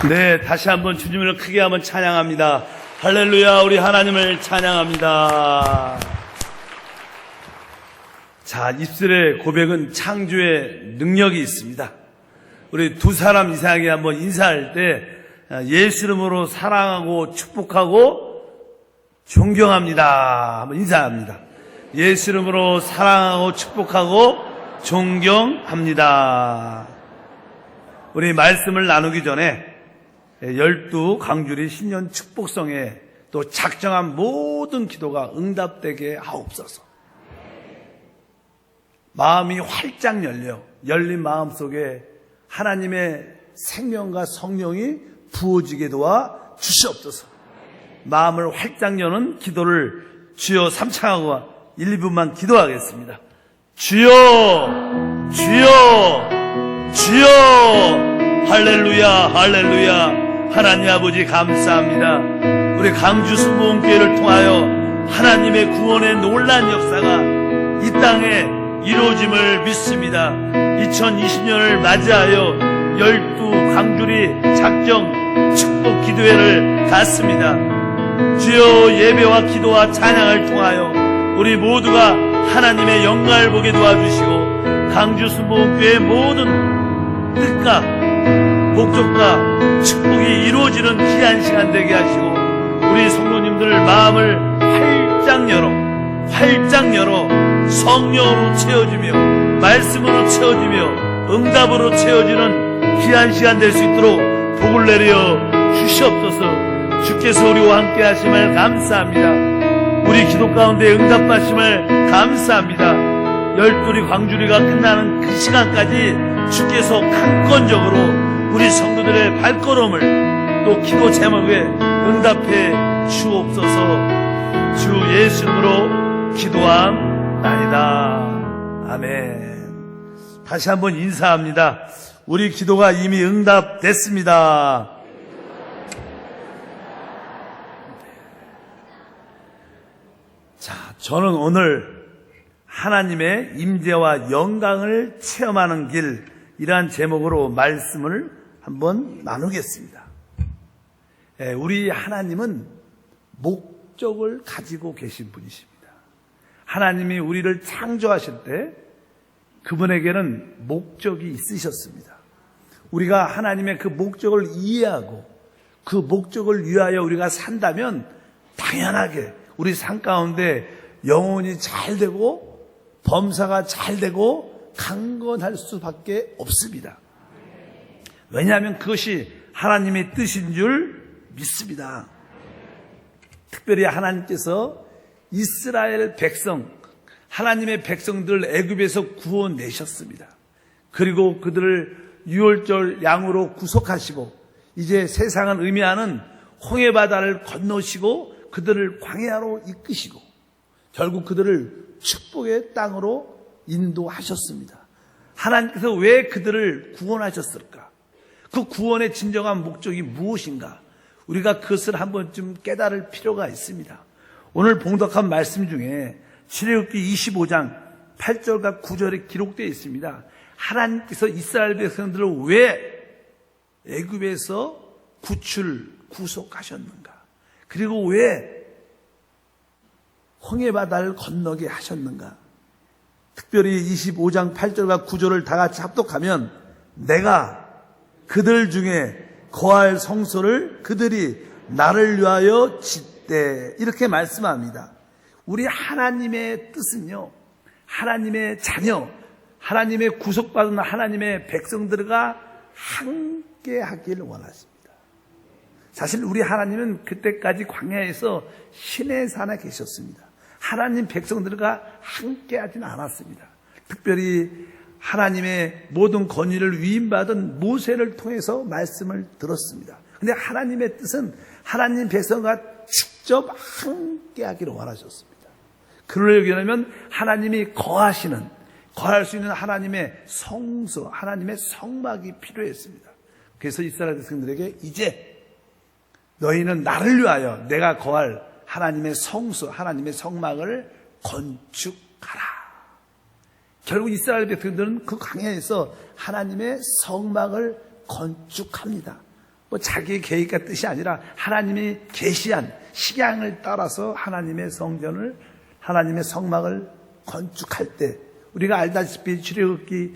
네, 다시 한번 주님을 크게 한번 찬양합니다. 할렐루야, 우리 하나님을 찬양합니다. 자, 입술의 고백은 창조의 능력이 있습니다. 우리 두 사람 이상하게 한번 인사할 때 예수 이름으로 사랑하고 축복하고 존경합니다. 한번 인사합니다. 예수 이름으로 사랑하고 축복하고 존경합니다. 우리 말씀을 나누기 전에 12 강주리 신년 축복성에 또 작정한 모든 기도가 응답되게 하옵소서. 마음이 활짝 열린 마음 속에 하나님의 생명과 성령이 부어지게 도와 주시옵소서. 마음을 활짝 여는 기도를 주여 삼창하고 1, 2분만 기도하겠습니다. 주여, 주여, 주여. 할렐루야, 할렐루야. 하나님 아버지 감사합니다. 우리 강주 수목원교회를 통하여 하나님의 구원의 놀라운 역사가 이 땅에 이루어짐을 믿습니다. 2020년을 맞이하여 12 강주리 작정 축복 기도회를 갖습니다. 주여, 예배와 기도와 찬양을 통하여 우리 모두가 하나님의 영광을 보게 도와주시고 강주 수목원교회의 모든 뜻과 목적과 축복이 이루어지는 귀한 시간 되게 하시고 우리 성도님들 마음을 활짝 열어 성령으로 채워지며 말씀으로 채워지며 응답으로 채워지는 귀한 시간 될 수 있도록 복을 내려 주시옵소서. 주께서 우리와 함께 하심을 감사합니다. 우리 기도 가운데 응답하심을 감사합니다. 12 광주리가 끝나는 그 시간까지 주께서 강권적으로 우리 성도들의 발걸음을 또 기도 제목에 응답해 주옵소서. 주 예수 이름으로 기도함나이다. 아멘. 다시 한번 인사합니다. 우리 기도가 이미 응답됐습니다. 자, 저는 오늘 하나님의 임재와 영광을 체험하는 길, 이러한 제목으로 말씀을 한번 나누겠습니다. 우리 하나님은 목적을 가지고 계신 분이십니다. 하나님이 우리를 창조하실 때 그분에게는 목적이 있으셨습니다. 우리가 하나님의 그 목적을 이해하고 그 목적을 위하여 우리가 산다면 당연하게 우리 삶 가운데 영혼이 잘 되고 범사가 잘 되고 강건할 수밖에 없습니다. 왜냐하면 그것이 하나님의 뜻인 줄 믿습니다. 특별히 하나님께서 이스라엘 백성, 하나님의 백성들 애굽에서 구원내셨습니다. 그리고 그들을 유월절 양으로 구속하시고 이제 세상을 의미하는 홍해바다를 건너시고 그들을 광야로 이끄시고 결국 그들을 축복의 땅으로 인도하셨습니다. 하나님께서 왜 그들을 구원하셨을까? 그 구원의 진정한 목적이 무엇인가? 우리가 그것을 한 번쯤 깨달을 필요가 있습니다. 오늘 봉독한 말씀 중에 출애굽기 25장 8절과 9절에 기록되어 있습니다. 하나님께서 이스라엘 백성들을 왜 애굽에서 구속하셨는가? 그리고 왜 홍해바다를 건너게 하셨는가? 특별히 25장 8절과 9절을 다 같이 합독하면 내가 그들 중에 거할 성소를 그들이 나를 위하여 짓되 이렇게 말씀합니다. 우리 하나님의 뜻은요, 하나님의 자녀, 하나님의 구속받은 하나님의 백성들과 함께 하기를 원하십니다. 사실 우리 하나님은 그때까지 광야에서 신의 산에 계셨습니다. 하나님 백성들과 함께 하지는 않았습니다. 특별히 하나님의 모든 권위를 위임받은 모세를 통해서 말씀을 들었습니다. 그런데 하나님의 뜻은 하나님 백성과 직접 함께 하기를 원하셨습니다. 그러려고 하면 하나님이 거할 수 있는 하나님의 성소, 하나님의 성막이 필요했습니다. 그래서 이스라엘 백성들에게 이제 너희는 나를 위하여 내가 거할 하나님의 성소, 하나님의 성막을 건축하라. 결국 이스라엘 백성들은 그 광야에서 하나님의 성막을 건축합니다. 뭐 자기의 계획과 뜻이 아니라 하나님이 계시한 식양을 따라서 하나님의 성전을, 하나님의 성막을 건축할 때, 우리가 알다시피 출애굽기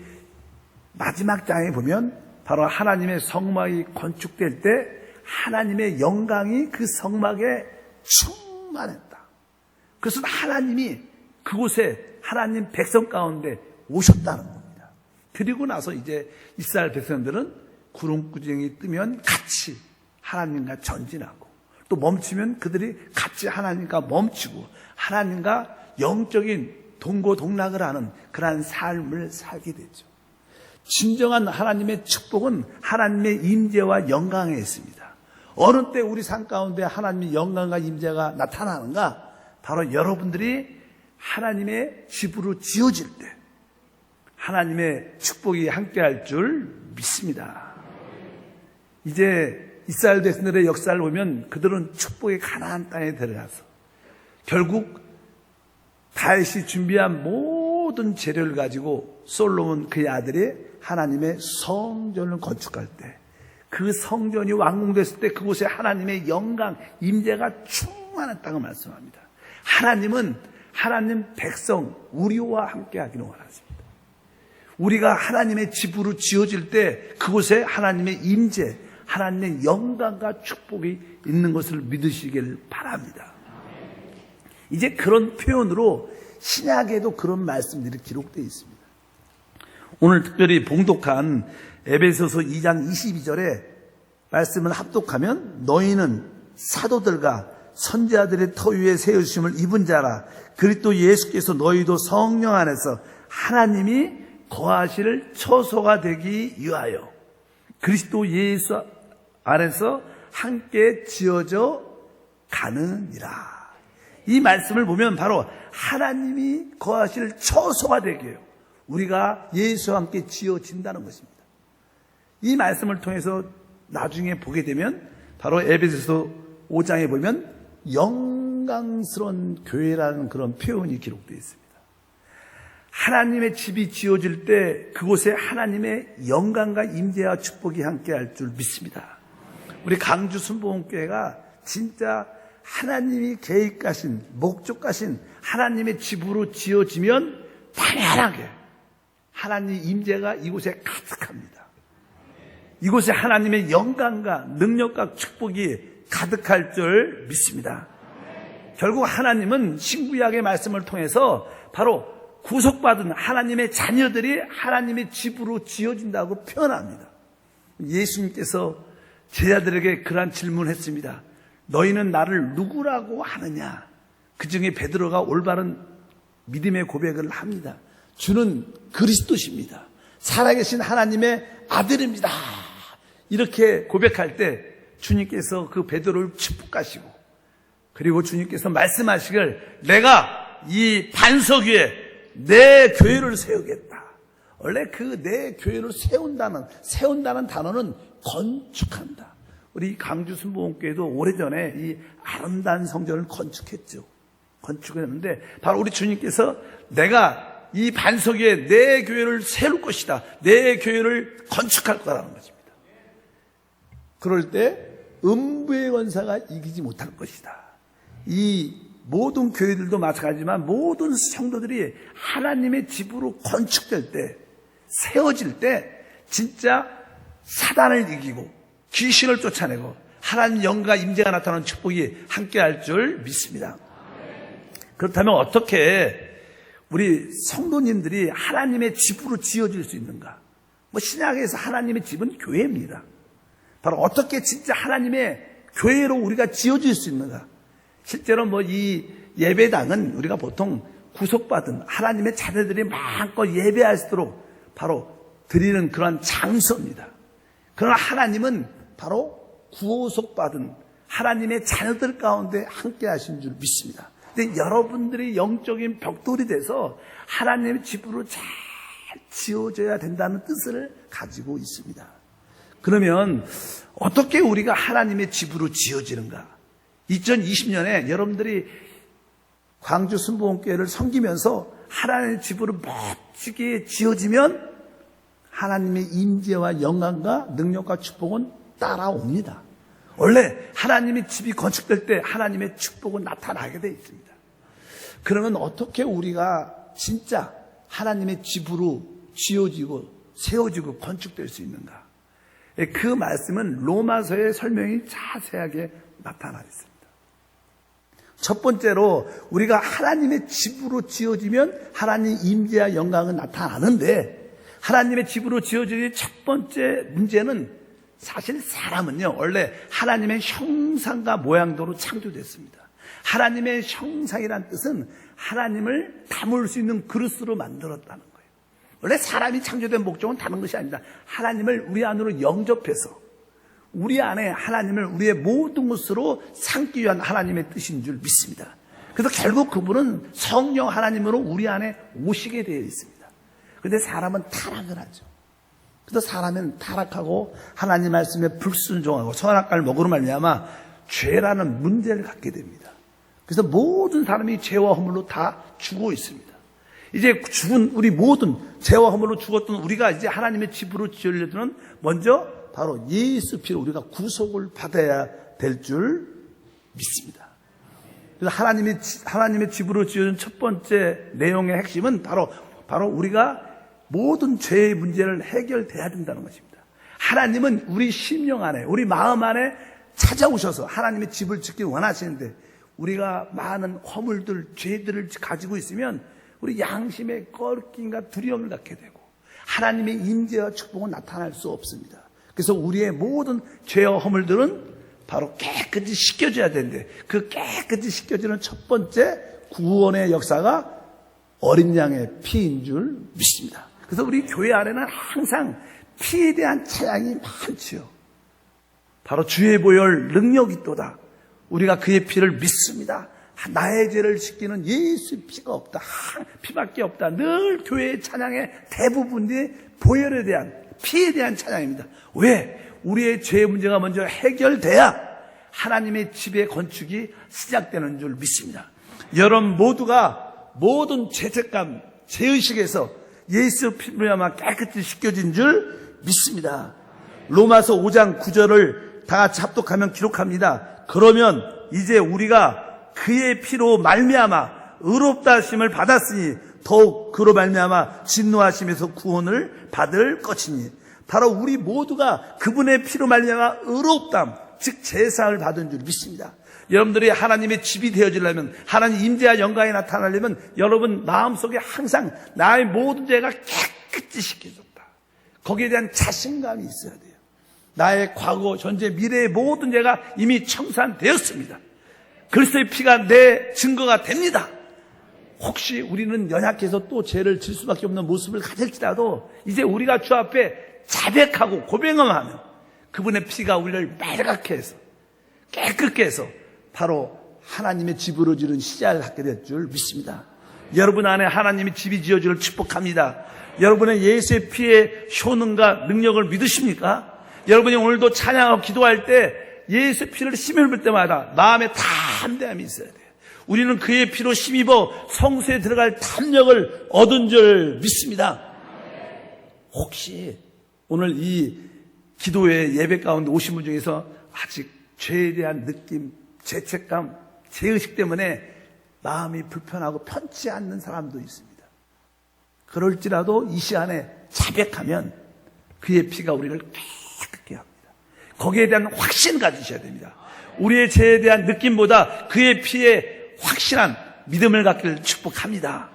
마지막 장에 보면 바로 하나님의 성막이 건축될 때 하나님의 영광이 그 성막에 충만했다. 그것은 하나님이 그곳에 하나님 백성 가운데 오셨다는 겁니다. 그리고 나서 이제 이스라엘 백성들은 구름구덩이 뜨면 같이 하나님과 전진하고, 또 멈추면 그들이 같이 하나님과 멈추고 하나님과 영적인 동고동락을 하는 그러한 삶을 살게 되죠. 진정한 하나님의 축복은 하나님의 임재와 영광에 있습니다. 어느 때 우리 삶 가운데 하나님의 영광과 임재가 나타나는가? 바로 여러분들이 하나님의 집으로 지어질 때 하나님의 축복이 함께할 줄 믿습니다. 이제 이스라엘 백성들의 역사를 보면 그들은 축복의 가나안 땅에 들어가서 결국 다윗이 준비한 모든 재료를 가지고 솔로몬 그의 아들이 하나님의 성전을 건축할 때, 그 성전이 완공됐을 때 그곳에 하나님의 영광, 임재가 충만했다고 말씀합니다. 하나님은 하나님 백성 우리와 함께 하기를 원하십니다. 우리가 하나님의 집으로 지어질 때 그곳에 하나님의 임재, 하나님의 영광과 축복이 있는 것을 믿으시길 바랍니다. 이제 그런 표현으로 신약에도 그런 말씀들이 기록되어 있습니다. 오늘 특별히 봉독한 에베소서 2장 22절에 말씀을 합독하면, 너희는 사도들과 선지자들의 터 위에 세우심을 입은 자라. 그리스도 예수께서 너희도 성령 안에서 하나님이 거하실 처소가 되기 위하여 그리스도 예수 안에서 함께 지어져 가느니라. 이 말씀을 보면 바로 하나님이 거하실 처소가 되게 해요. 우리가 예수와 함께 지어진다는 것입니다. 이 말씀을 통해서 나중에 보게 되면 바로 에베소서 5장에 보면 영광스러운 교회라는 그런 표현이 기록되어 있습니다. 하나님의 집이 지어질 때 그곳에 하나님의 영광과 임재와 축복이 함께할 줄 믿습니다. 우리 강주 순복음교회가 진짜 하나님이 계획하신, 목적하신 하나님의 집으로 지어지면 당연하게 하나님의 임재가 이곳에 가득합니다. 이곳에 하나님의 영광과 능력과 축복이 가득할 줄 믿습니다. 결국 하나님은 신구약의 말씀을 통해서 바로 구속받은 하나님의 자녀들이 하나님의 집으로 지어진다고 표현합니다. 예수님께서 제자들에게 그러한 질문을 했습니다. 너희는 나를 누구라고 하느냐? 그 중에 베드로가 올바른 믿음의 고백을 합니다. 주는 그리스도십니다. 살아계신 하나님의 아들입니다. 이렇게 고백할 때 주님께서 그 베드로를 축복하시고, 그리고 주님께서 말씀하시길, 내가 이 반석 위에 내 교회를 세우겠다. 원래 그 내 교회를 세운다는 단어는 건축한다. 우리 강주 순복음교회도 오래전에 이 아름다운 성전을 건축했죠. 건축을 했는데 바로 우리 주님께서 내가 이 반석 위에 내 교회를 세울 것이다. 내 교회를 건축할 거라는 것입니다. 그럴 때 음부의 권사가 이기지 못할 것이다. 이 모든 교회들도 마찬가지지만 모든 성도들이 하나님의 집으로 건축될 때, 세워질 때 진짜 사단을 이기고 귀신을 쫓아내고 하나님 영과 임재가 나타나는 축복이 함께할 줄 믿습니다. 그렇다면 어떻게 우리 성도님들이 하나님의 집으로 지어질 수 있는가? 신약에서 하나님의 집은 교회입니다. 바로 어떻게 진짜 하나님의 교회로 우리가 지어질 수 있는가? 실제로 이 예배당은 우리가 보통 구속받은 하나님의 자녀들이 마음껏 예배할 수 있도록 바로 드리는 그런 장소입니다. 그러나 하나님은 바로 구속받은 하나님의 자녀들 가운데 함께 하신 줄 믿습니다. 근데 여러분들이 영적인 벽돌이 돼서 하나님의 집으로 잘 지어져야 된다는 뜻을 가지고 있습니다. 그러면 어떻게 우리가 하나님의 집으로 지어지는가? 2020년에 여러분들이 광주 순복음교회를 섬기면서 하나님의 집으로 멋지게 지어지면 하나님의 임재와 영광과 능력과 축복은 따라옵니다. 원래 하나님의 집이 건축될 때 하나님의 축복은 나타나게 되어 있습니다. 그러면 어떻게 우리가 진짜 하나님의 집으로 지어지고 세워지고 건축될 수 있는가? 그 말씀은 로마서의 설명이 자세하게 나타나 있습니다. 첫 번째로 우리가 하나님의 집으로 지어지면 하나님 임재와 영광은 나타나는데, 하나님의 집으로 지어지는 첫 번째 문제는 사실 사람은요, 원래 하나님의 형상과 모양대로 창조됐습니다. 하나님의 형상이란 뜻은 하나님을 담을 수 있는 그릇으로 만들었다는 거예요. 원래 사람이 창조된 목적은 다른 것이 아닙니다. 하나님을 우리 안으로 영접해서 우리 안에 하나님을 우리의 모든 것으로 삼기 위한 하나님의 뜻인 줄 믿습니다. 그래서 결국 그분은 성령 하나님으로 우리 안에 오시게 되어 있습니다. 그런데 사람은 타락을 하죠. 그래서 사람은 타락하고 하나님 말씀에 불순종하고 선악과를 먹으로 말미암아 죄라는 문제를 갖게 됩니다. 그래서 모든 사람이 죄와 허물로 다 죽어 있습니다. 이제 죽은 우리 모든 죄와 허물로 죽었던 우리가 이제 하나님의 집으로 지으려면 먼저 바로 예수 피로 우리가 구속을 받아야 될 줄 믿습니다. 그래서 하나님의 집으로 지은 첫 번째 내용의 핵심은 바로 우리가 모든 죄의 문제를 해결돼야 된다는 것입니다. 하나님은 우리 심령 안에, 우리 마음 안에 찾아오셔서 하나님의 집을 짓기 원하시는데, 우리가 많은 허물들, 죄들을 가지고 있으면 우리 양심에 꺼림과 두려움을 갖게 되고 하나님의 임재와 축복은 나타날 수 없습니다. 그래서 우리의 모든 죄와 허물들은 바로 깨끗이 씻겨져야 되는데, 그 깨끗이 씻겨지는 첫 번째 구원의 역사가 어린 양의 피인 줄 믿습니다. 그래서 우리 교회 안에는 항상 피에 대한 찬양이 많지요. 바로 주의 보혈 능력이 있도다. 우리가 그의 피를 믿습니다. 나의 죄를 씻기는 예수의 피가 없다. 피밖에 없다. 늘 교회의 찬양의 대부분이 보혈에 대한, 피에 대한 찬양입니다. 왜? 우리의 죄 문제가 먼저 해결돼야 하나님의 집의 건축이 시작되는 줄 믿습니다. 여러분 모두가 모든 죄책감, 죄의식에서 예수 피로 말미암아 깨끗이 씻겨진 줄 믿습니다. 로마서 5장 9절을 다 같이 합독하면 기록합니다. 그러면 이제 우리가 그의 피로 말미암아 의롭다 하심을 받았으니 더욱 그로 말미암아 진노하심에서 구원을 받을 것이니, 바로 우리 모두가 그분의 피로 말미암아 의롭담, 즉 제사를 받은 줄 믿습니다. 여러분들이 하나님의 집이 되어지려면, 하나님 임재와 영광이 나타나려면 여러분 마음속에 항상 나의 모든 죄가 깨끗이 씻겨졌다, 거기에 대한 자신감이 있어야 돼요. 나의 과거, 현재, 미래의 모든 죄가 이미 청산되었습니다. 그리스도의 피가 내 증거가 됩니다. 혹시 우리는 연약해서 또 죄를 질 수밖에 없는 모습을 가질지라도 이제 우리가 주 앞에 자백하고 고백하면 그분의 피가 우리를 빨갛게 해서 깨끗게 해서 바로 하나님의 집으로 지은 시작을 갖게 될 줄 믿습니다. 여러분 안에 하나님의 집이 지어지기를 축복합니다. 여러분의 예수의 피의 효능과 능력을 믿으십니까? 여러분이 오늘도 찬양하고 기도할 때 예수의 피를 힘입을 때마다 마음에 담대함이 있어야 돼요. 우리는 그의 피로 힘입어 성소에 들어갈 탐력을 얻은 줄 믿습니다. 혹시 오늘 이 기도회 예배 가운데 오신 분 중에서 아직 죄에 대한 느낌, 죄책감, 죄의식 때문에 마음이 불편하고 편치 않는 사람도 있습니다. 그럴지라도 이 시간에 자백하면 그의 피가 우리를 깨끗게 합니다. 거기에 대한 확신 가지셔야 됩니다. 우리의 죄에 대한 느낌보다 그의 피에 확실한 믿음을 갖기를 축복합니다.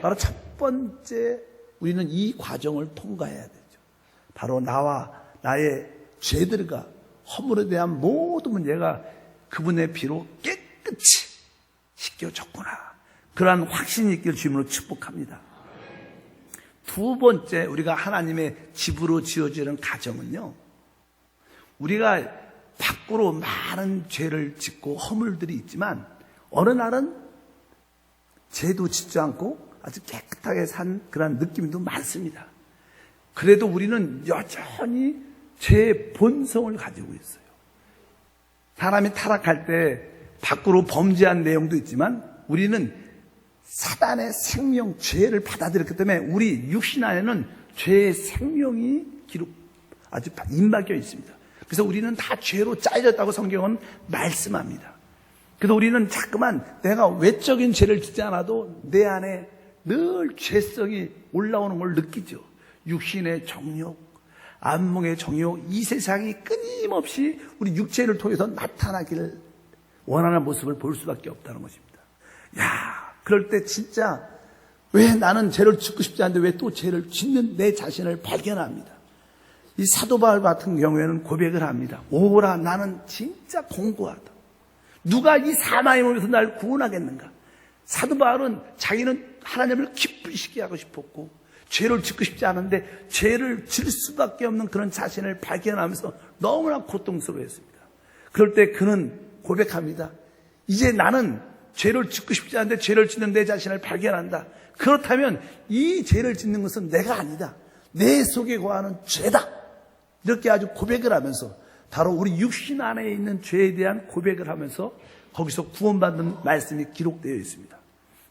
바로 첫 번째 우리는 이 과정을 통과해야 되죠. 바로 나와 나의 죄들과 허물에 대한 모든 문제가 그분의 피로 깨끗이 씻겨졌구나. 그러한 확신이 있기를 주님으로 축복합니다. 두 번째 우리가 하나님의 집으로 지어지는 가정은요, 우리가 밖으로 많은 죄를 짓고 허물들이 있지만 어느 날은 죄도 짓지 않고 아주 깨끗하게 산 그런 느낌도 많습니다. 그래도 우리는 여전히 죄의 본성을 가지고 있어요. 사람이 타락할 때 밖으로 범죄한 내용도 있지만 우리는 사단의 생명, 죄를 받아들였기 때문에 우리 육신 안에는 죄의 생명이 아주 임박혀 있습니다. 그래서 우리는 다 죄로 짜여졌다고 성경은 말씀합니다. 그래서 우리는 자꾸만 내가 외적인 죄를 짓지 않아도 내 안에 늘 죄성이 올라오는 걸 느끼죠. 육신의 정욕, 안목의 정욕, 이 세상이 끊임없이 우리 육체를 통해서 나타나기를 원하는 모습을 볼 수밖에 없다는 것입니다. 그럴 때 진짜 왜 나는 죄를 짓고 싶지 않은데 왜 또 죄를 짓는 내 자신을 발견합니다. 이 사도 바울 같은 경우에는 고백을 합니다. 오라, 나는 진짜 공고하다. 누가 이 사망의 몸에서 날 구원하겠는가? 사도 바울은 자기는 하나님을 기쁘시게 하고 싶었고 죄를 짓고 싶지 않은데 죄를 질 수밖에 없는 그런 자신을 발견하면서 너무나 고통스러워했습니다. 그럴 때 그는 고백합니다. 이제 나는 죄를 짓고 싶지 않은데 죄를 짓는 내 자신을 발견한다. 그렇다면 이 죄를 짓는 것은 내가 아니다. 내 속에 거하는 죄다. 이렇게 아주 고백을 하면서 바로 우리 육신 안에 있는 죄에 대한 고백을 하면서 거기서 구원받는 말씀이 기록되어 있습니다.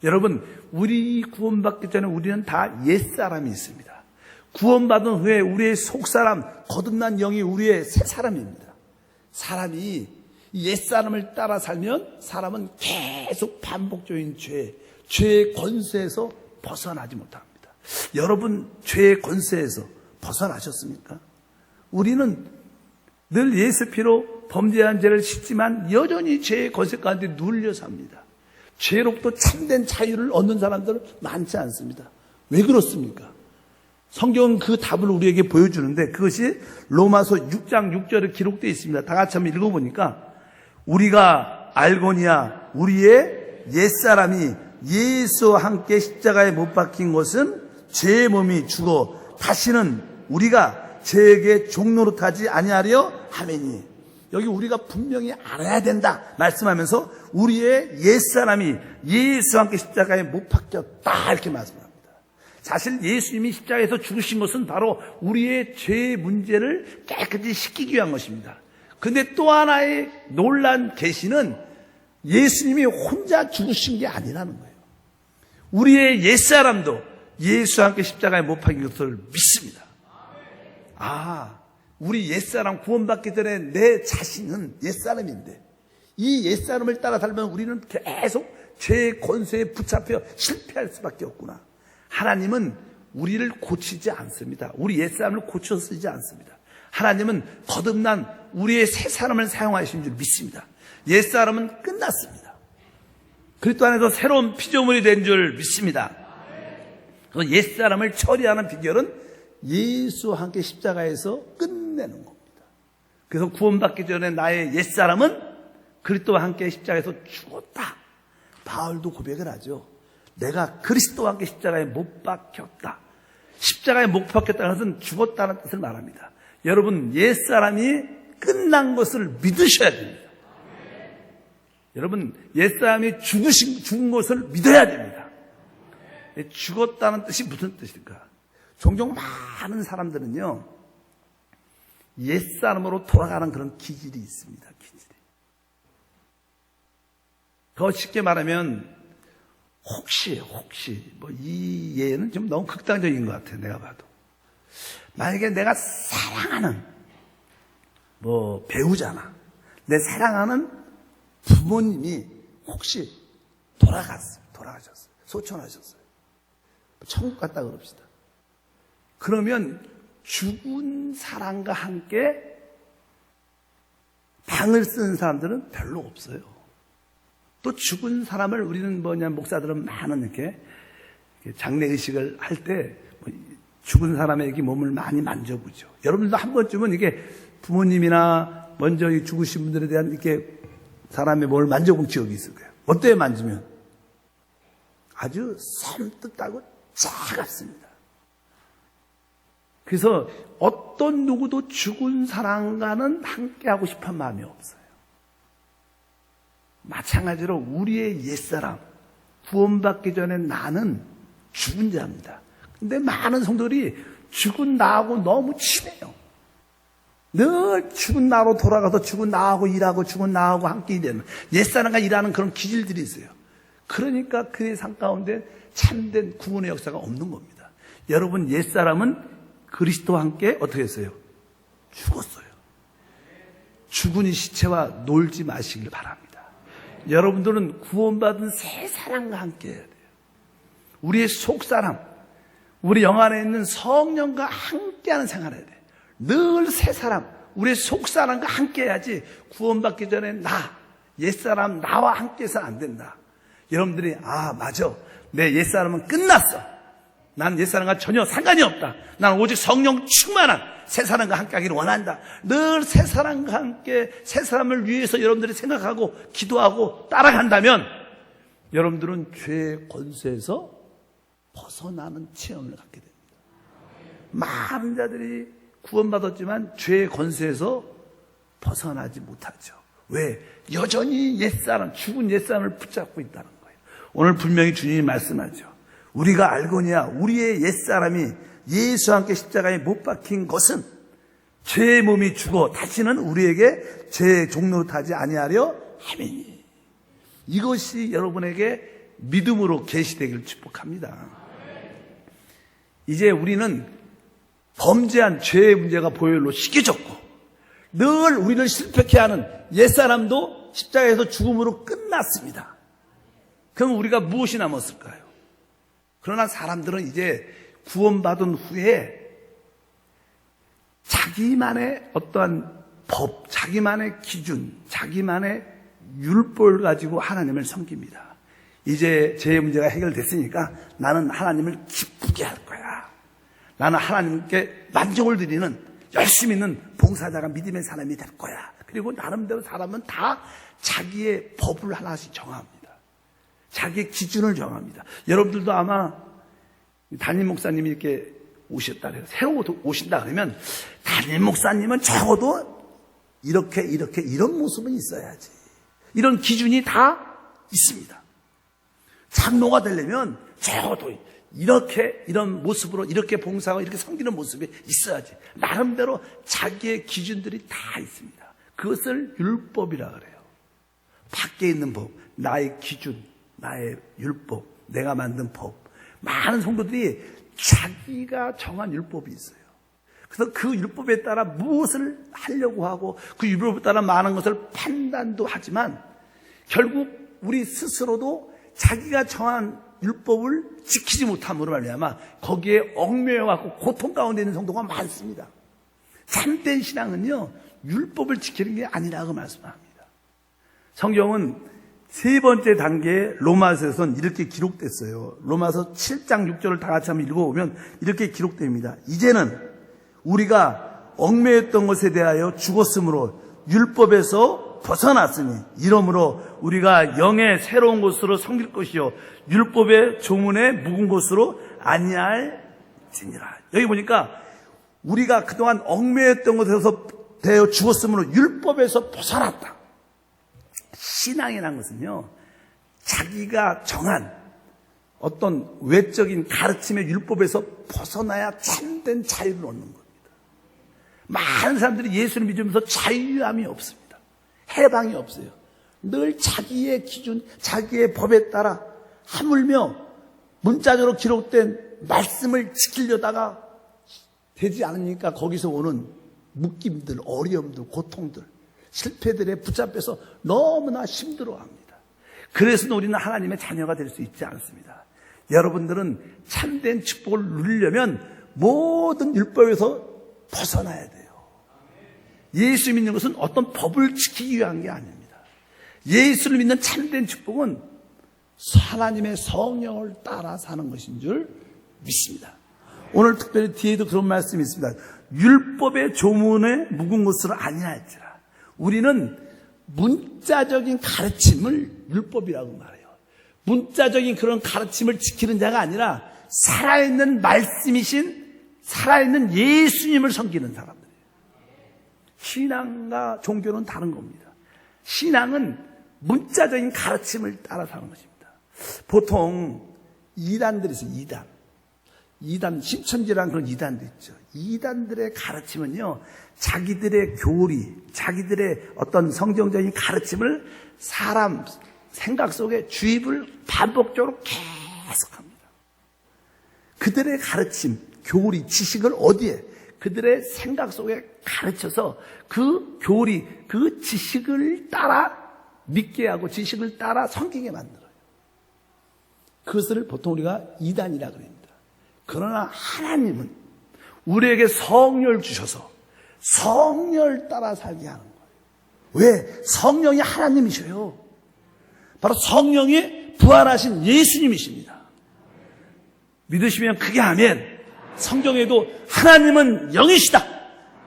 여러분, 우리 구원받기 전에 우리는 다 옛사람이 있습니다. 구원받은 후에 우리의 속사람, 거듭난 영이 우리의 새 사람입니다. 사람이 옛사람을 따라 살면 사람은 계속 반복적인 죄의 권세에서 벗어나지 못합니다. 여러분, 죄의 권세에서 벗어나셨습니까? 우리는 늘 예수 피로 범죄한 죄를 씻지만 여전히 죄의 권세 가운데 눌려 삽니다. 죄로부터 참된 자유를 얻는 사람들은 많지 않습니다. 왜 그렇습니까? 성경은 그 답을 우리에게 보여주는데 그것이 로마서 6장 6절에 기록되어 있습니다. 다 같이 한번 읽어보니까 우리가 알거니와 우리의 옛사람이 예수와 함께 십자가에 못 박힌 것은 죄의 몸이 죽어 다시는 우리가 죄에게 종노릇하지 아니하려 하매니. 여기 우리가 분명히 알아야 된다 말씀하면서 우리의 옛사람이 예수와 함께 십자가에 못 박혔다 이렇게 말씀합니다. 사실 예수님이 십자가에서 죽으신 것은 바로 우리의 죄의 문제를 깨끗이 씻기기 위한 것입니다. 그런데 또 하나의 놀란 계시는 예수님이 혼자 죽으신 게 아니라는 거예요. 우리의 옛사람도 예수와 함께 십자가에 못 박힌 것을 믿습니다. 우리 옛사람 구원받기 전에 내 자신은 옛사람인데 이 옛사람을 따라 살면 우리는 계속 죄의 권세에 붙잡혀 실패할 수밖에 없구나. 하나님은 우리를 고치지 않습니다. 우리 옛사람을 고쳐 쓰지 않습니다. 하나님은 거듭난 우리의 새 사람을 사용하신 줄 믿습니다. 옛사람은 끝났습니다. 그리스도 안에서 새로운 피조물이 된 줄 믿습니다. 그래서 옛사람을 처리하는 비결은 예수와 함께 십자가에서 끝내는 겁니다. 그래서 구원받기 전에 나의 옛사람은 그리스도와 함께 십자가에서 죽었다. 바울도 고백을 하죠. 내가 그리스도와 함께 십자가에 못 박혔다. 십자가에 못 박혔다는 것은 죽었다는 뜻을 말합니다. 여러분, 옛사람이 끝난 것을 믿으셔야 됩니다. 여러분, 옛사람이 죽은 것을 믿어야 됩니다. 죽었다는 뜻이 무슨 뜻일까? 종종 많은 사람들은요, 옛사람으로 돌아가는 그런 기질이 있습니다. 기질이. 더 쉽게 말하면 혹시 이 예는 좀 너무 극단적인 것 같아요. 내가 봐도. 만약에 내가 사랑하는 배우자나 내 사랑하는 부모님이 혹시 돌아가셨어요. 소천하셨어요. 천국 갔다 그럽시다. 그러면 죽은 사람과 함께 방을 쓰는 사람들은 별로 없어요. 또 죽은 사람을 우리는 목사들은 많은 이렇게 장례의식을 할 때 죽은 사람에게 몸을 많이 만져보죠. 여러분들도 한 번쯤은 이게 부모님이나 먼저 죽으신 분들에 대한 이렇게 사람의 몸을 만져본 기억이 있을 거예요. 어때요, 만지면? 아주 섬뜩하고 차갑습니다. 그래서 어떤 누구도 죽은 사람과는 함께하고 싶은 마음이 없어요. 마찬가지로 우리의 옛사람, 구원받기 전에 나는 죽은 자입니다. 근데 많은 성도들이 죽은 나하고 너무 친해요. 늘 죽은 나로 돌아가서 죽은 나하고 일하고 죽은 나하고 함께 일하는 옛사람과 일하는 그런 기질들이 있어요. 그러니까 그의 삶 가운데 참된 구원의 역사가 없는 겁니다. 여러분, 옛사람은 그리스도와 함께 어떻게 했어요? 죽었어요. 죽은 시체와 놀지 마시길 바랍니다. 여러분들은 구원받은 새 사람과 함께 해야 돼요. 우리의 속사람, 우리 영 안에 있는 성령과 함께하는 생활을 해야 돼요. 늘 새 사람, 우리의 속사람과 함께 해야지 구원받기 전에 옛사람 나와 함께해서는 안 된다. 여러분들이 맞아, 내 옛사람은 끝났어. 난 옛사람과 전혀 상관이 없다. 난 오직 성령 충만한 새 사람과 함께 하기를 원한다. 늘 새 사람과 함께 새 사람을 위해서 여러분들이 생각하고 기도하고 따라간다면 여러분들은 죄의 권세에서 벗어나는 체험을 갖게 됩니다. 많은 자들이 구원받았지만 죄의 권세에서 벗어나지 못하죠. 왜? 여전히 옛사람, 죽은 옛사람을 붙잡고 있다는 거예요. 오늘 분명히 주님이 말씀하죠. 우리가 알거니와 우리의 옛사람이 예수와 함께 십자가에 못 박힌 것은 죄의 몸이 죽어 다시는 우리에게 죄의 종로로 타지 아니하려 함이니. 이것이 여러분에게 믿음으로 계시되기를 축복합니다. 이제 우리는 범죄한 죄의 문제가 보혈로 씻겨졌고 늘 우리를 실패케 하는 옛사람도 십자가에서 죽음으로 끝났습니다. 그럼 우리가 무엇이 남았을까요? 그러나 사람들은 이제 구원받은 후에 자기만의 어떠한 법, 자기만의 기준, 자기만의 율법을 가지고 하나님을 섬깁니다. 이제 제 문제가 해결됐으니까 나는 하나님을 기쁘게 할 거야. 나는 하나님께 만족을 드리는 열심히 있는 봉사자가 믿음의 사람이 될 거야. 그리고 나름대로 사람은 다 자기의 법을 하나씩 정합니다. 자기의 기준을 정합니다. 여러분들도 아마 담임 목사님이 이렇게 오셨다 그래요. 새로 오신다 그러면 담임 목사님은 적어도 이런 모습은 있어야지. 이런 기준이 다 있습니다. 장로가 되려면 적어도 이런 모습으로 이렇게 봉사하고 이렇게 섬기는 모습이 있어야지. 나름대로 자기의 기준들이 다 있습니다. 그것을 율법이라 그래요. 밖에 있는 법, 나의 기준, 나의 율법, 내가 만든 법. 많은 성도들이 자기가 정한 율법이 있어요. 그래서 그 율법에 따라 무엇을 하려고 하고 그 율법에 따라 많은 것을 판단도 하지만 결국 우리 스스로도 자기가 정한 율법을 지키지 못함으로 말미암아 거기에 얽매여갖고 고통 가운데 있는 성도가 많습니다. 참된 신앙은요, 율법을 지키는 게 아니라고 말씀합니다. 성경은 세 번째 단계에 로마서에서는 이렇게 기록됐어요. 로마서 7장 6절을 다 같이 한번 읽어보면 이렇게 기록됩니다. 이제는 우리가 얽매였던 것에 대하여 죽었으므로 율법에서 벗어났으니 이러므로 우리가 영의 새로운 것으로 섬길 것이요 율법의 조문에 묵은 것으로 아니할지니라. 여기 보니까 우리가 그동안 얽매였던 것에서 대하여 죽었으므로 율법에서 벗어났다. 신앙이라는 것은요, 자기가 정한 어떤 외적인 가르침의 율법에서 벗어나야 참된 자유를 얻는 겁니다. 많은 사람들이 예수를 믿으면서 자유함이 없습니다. 해방이 없어요. 늘 자기의 기준, 자기의 법에 따라 하물며 문자적으로 기록된 말씀을 지키려다가 되지 않으니까 거기서 오는 묶임들, 어려움들, 고통들, 실패들에 붙잡혀서 너무나 힘들어합니다. 그래서 우리는 하나님의 자녀가 될 수 있지 않습니다. 여러분들은 참된 축복을 누리려면 모든 율법에서 벗어나야 돼요. 예수 믿는 것은 어떤 법을 지키기 위한 게 아닙니다. 예수를 믿는 참된 축복은 하나님의 성령을 따라 사는 것인 줄 믿습니다. 오늘 특별히 뒤에도 그런 말씀이 있습니다. 율법의 조문에 묵은 것으로 아니할지라. 우리는 문자적인 가르침을 율법이라고 말해요. 문자적인 그런 가르침을 지키는 자가 아니라 살아있는 말씀이신 살아있는 예수님을 섬기는 사람들이에요. 신앙과 종교는 다른 겁니다. 신앙은 문자적인 가르침을 따라 사는 것입니다. 보통 이단들이 있어요. 이단, 신천지라는 그런 이단도 있죠. 이단들의 가르침은요, 자기들의 교리, 자기들의 어떤 성경적인 가르침을 사람 생각 속에 주입을 반복적으로 계속합니다. 그들의 가르침, 교리, 지식을 어디에? 그들의 생각 속에 가르쳐서 그 교리, 그 지식을 따라 믿게 하고 지식을 따라 섬기게 만들어요. 그것을 보통 우리가 이단이라고 합니다. 그러나 하나님은 우리에게 성령을 주셔서 성령을 따라 살게 하는 거예요. 왜? 성령이 하나님이셔요. 바로 성령이 부활하신 예수님이십니다. 믿으시면 크게 하면 성경에도 하나님은 영이시다.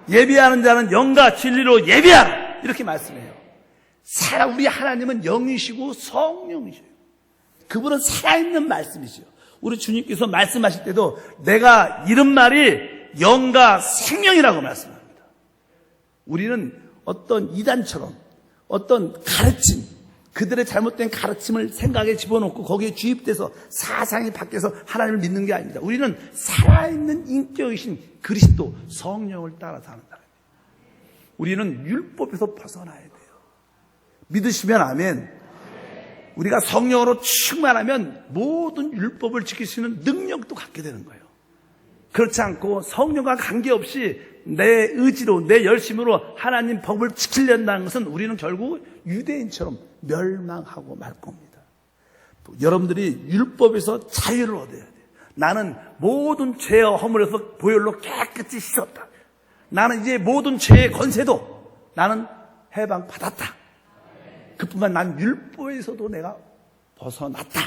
예배하는 자는 영과 진리로 예배하라. 이렇게 말씀해요. 우리 하나님은 영이시고 성령이셔요. 그분은 살아있는 말씀이시요. 우리 주님께서 말씀하실 때도 내가 이런 말이 영과 생명이라고 말씀합니다. 우리는 어떤 이단처럼 어떤 가르침, 그들의 잘못된 가르침을 생각에 집어넣고 거기에 주입돼서 사상이 바뀌어서 하나님을 믿는 게 아닙니다. 우리는 살아있는 인격이신 그리스도 성령을 따라 사는 사람입니다. 우리는 율법에서 벗어나야 돼요. 믿으시면 아멘. 우리가 성령으로 충만하면 모든 율법을 지킬 수 있는 능력도 갖게 되는 거예요. 그렇지 않고 성령과 관계없이 내 의지로 내 열심으로 하나님 법을 지키려는 것은 우리는 결국 유대인처럼 멸망하고 말 겁니다. 여러분들이 율법에서 자유를 얻어야 돼요. 나는 모든 죄와 허물에서 보혈로 깨끗이 씻었다. 나는 이제 모든 죄의 권세도 나는 해방받았다. 그뿐만 난 율법에서도 내가 벗어났다.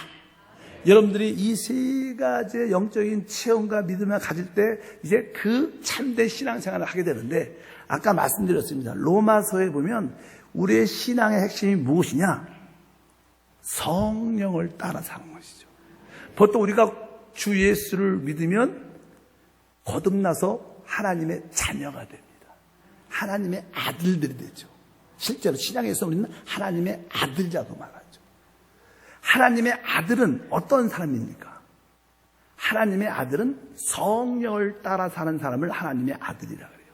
여러분들이 이 세 가지의 영적인 체험과 믿음을 가질 때 이제 그 참된 신앙생활을 하게 되는데, 아까 말씀드렸습니다. 로마서에 보면 우리의 신앙의 핵심이 무엇이냐? 성령을 따라 사는 것이죠. 보통 우리가 주 예수를 믿으면 거듭나서 하나님의 자녀가 됩니다. 하나님의 아들들이 되죠. 실제로 신앙에서 우리는 하나님의 아들이라고 말하죠. 하나님의 아들은 어떤 사람입니까? 하나님의 아들은 성령을 따라 사는 사람을 하나님의 아들이라 그래요.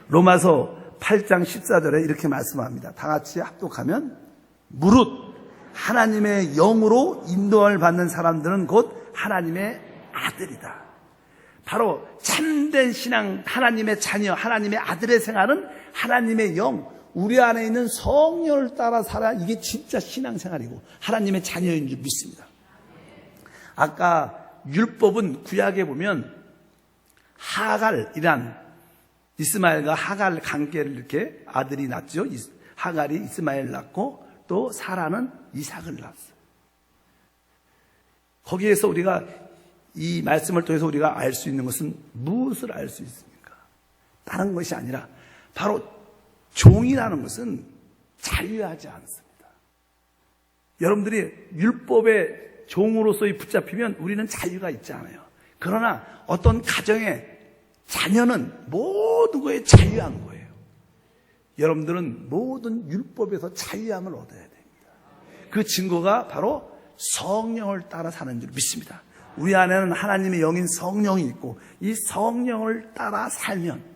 로마서 8장 14절에 이렇게 말씀합니다. 다 같이 합독하면 무릇 하나님의 영으로 인도함을 받는 사람들은 곧 하나님의 아들이다. 바로 참된 신앙, 하나님의 자녀, 하나님의 아들의 생활은 하나님의 영, 우리 안에 있는 성령을 따라 살아. 이게 진짜 신앙생활이고 하나님의 자녀인 줄 믿습니다. 아까 율법은 구약에 보면 하갈이란 이스마엘과 하갈 관계를 이렇게 아들이 낳죠. 하갈이 이스마엘을 낳고 또 사라는 이삭을 낳았어요. 거기에서 우리가 이 말씀을 통해서 우리가 알 수 있는 것은 무엇을 알 수 있습니까? 다른 것이 아니라 바로 종이라는 것은 자유하지 않습니다. 여러분들이 율법의 종으로서의 붙잡히면 우리는 자유가 있지 않아요. 그러나 어떤 가정의 자녀는 모든 거에 자유한 거예요. 여러분들은 모든 율법에서 자유함을 얻어야 됩니다. 그 증거가 바로 성령을 따라 사는 줄 믿습니다. 우리 안에는 하나님의 영인 성령이 있고 이 성령을 따라 살면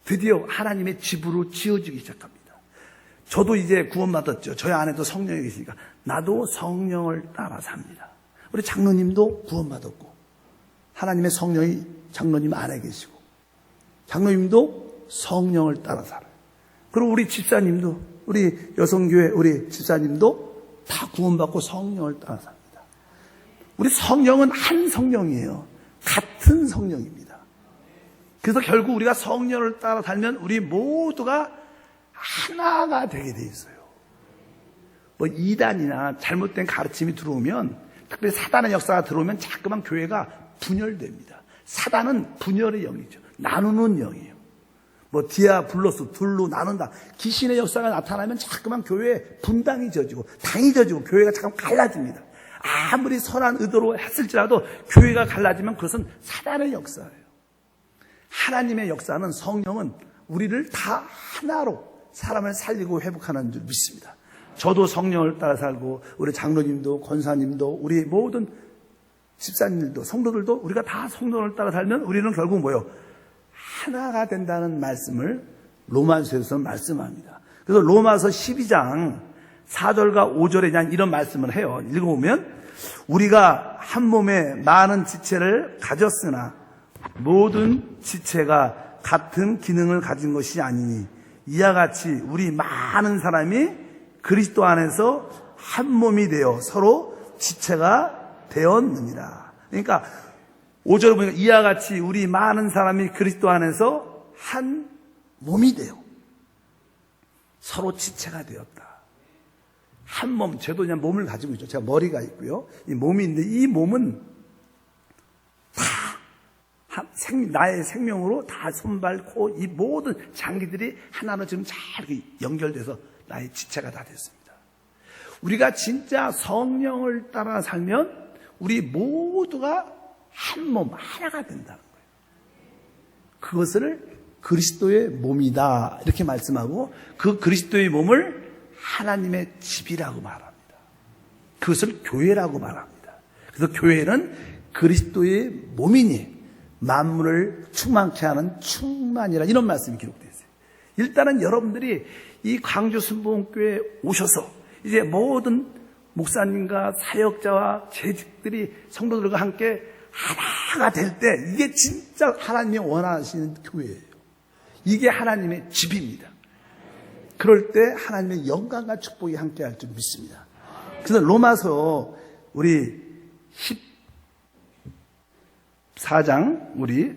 드디어 하나님의 집으로 지어지기 시작합니다. 저도 이제 구원받았죠. 저희 안에도 성령이 계시니까 나도 성령을 따라 삽니다. 우리 장로님도 구원받았고 하나님의 성령이 장로님 안에 계시고 장로님도 성령을 따라 살아요. 그리고 우리 집사님도, 우리 여성교회 우리 집사님도 다 구원받고 성령을 따라 삽니다. 우리 성령은 한 성령이에요. 같은 성령입니다. 그래서 결국 우리가 성령을 따라 살면 우리 모두가 하나가 되게 돼 있어요. 뭐 이단이나 잘못된 가르침이 들어오면, 특별히 사단의 역사가 들어오면 자꾸만 교회가 분열됩니다. 사단은 분열의 영이죠. 나누는 영이에요. 뭐 디아블로스, 둘로 나눈다. 귀신의 역사가 나타나면 자꾸만 교회에 분당이 져지고 당이 져지고 교회가 자꾸 갈라집니다. 아무리 선한 의도로 했을지라도 교회가 갈라지면 그것은 사단의 역사예요. 하나님의 역사는, 성령은 우리를 다 하나로 사람을 살리고 회복하는 줄 믿습니다. 저도 성령을 따라 살고 우리 장로님도 권사님도 우리 모든 집사님들도 성도들도 우리가 다 성령을 따라 살면 우리는 결국 뭐예요? 하나가 된다는 말씀을 로마서에서 말씀합니다. 그래서 로마서 12장 4절과 5절에 이런 말씀을 해요. 읽어보면 우리가 한 몸에 많은 지체를 가졌으나 모든 지체가 같은 기능을 가진 것이 아니니 이와 같이 우리 많은 사람이 그리스도 안에서 한 몸이 되어 서로 지체가 되었느니라. 그러니까 5절을 보니까 이와 같이 우리 많은 사람이 그리스도 안에서 한 몸이 되어 서로 지체가 되었다. 한 몸, 저도 그냥 몸을 가지고 있죠. 제가 머리가 있고요. 이 몸이 있는데 이 몸은 다 나의 생명으로 다 손발, 코, 이 모든 장기들이 하나로 지금 잘 연결돼서 나의 지체가 다 됐습니다. 우리가 진짜 성령을 따라 살면 우리 모두가 한 몸, 하나가 된다는 거예요. 그것을 그리스도의 몸이다 이렇게 말씀하고 그 그리스도의 몸을 하나님의 집이라고 말합니다. 그것을 교회라고 말합니다. 그래서 교회는 그리스도의 몸이니 만물을 충만케 하는 충만이라 이런 말씀이 기록되어 있어요. 일단은 여러분들이 이 광주 순복음교회에 오셔서 이제 모든 목사님과 사역자와 재직들이 성도들과 함께 하나가 될 때 이게 진짜 하나님이 원하시는 교회예요. 이게 하나님의 집입니다. 그럴 때 하나님의 영광과 축복이 함께 할 줄 믿습니다. 그래서 로마서 우리 14장 우리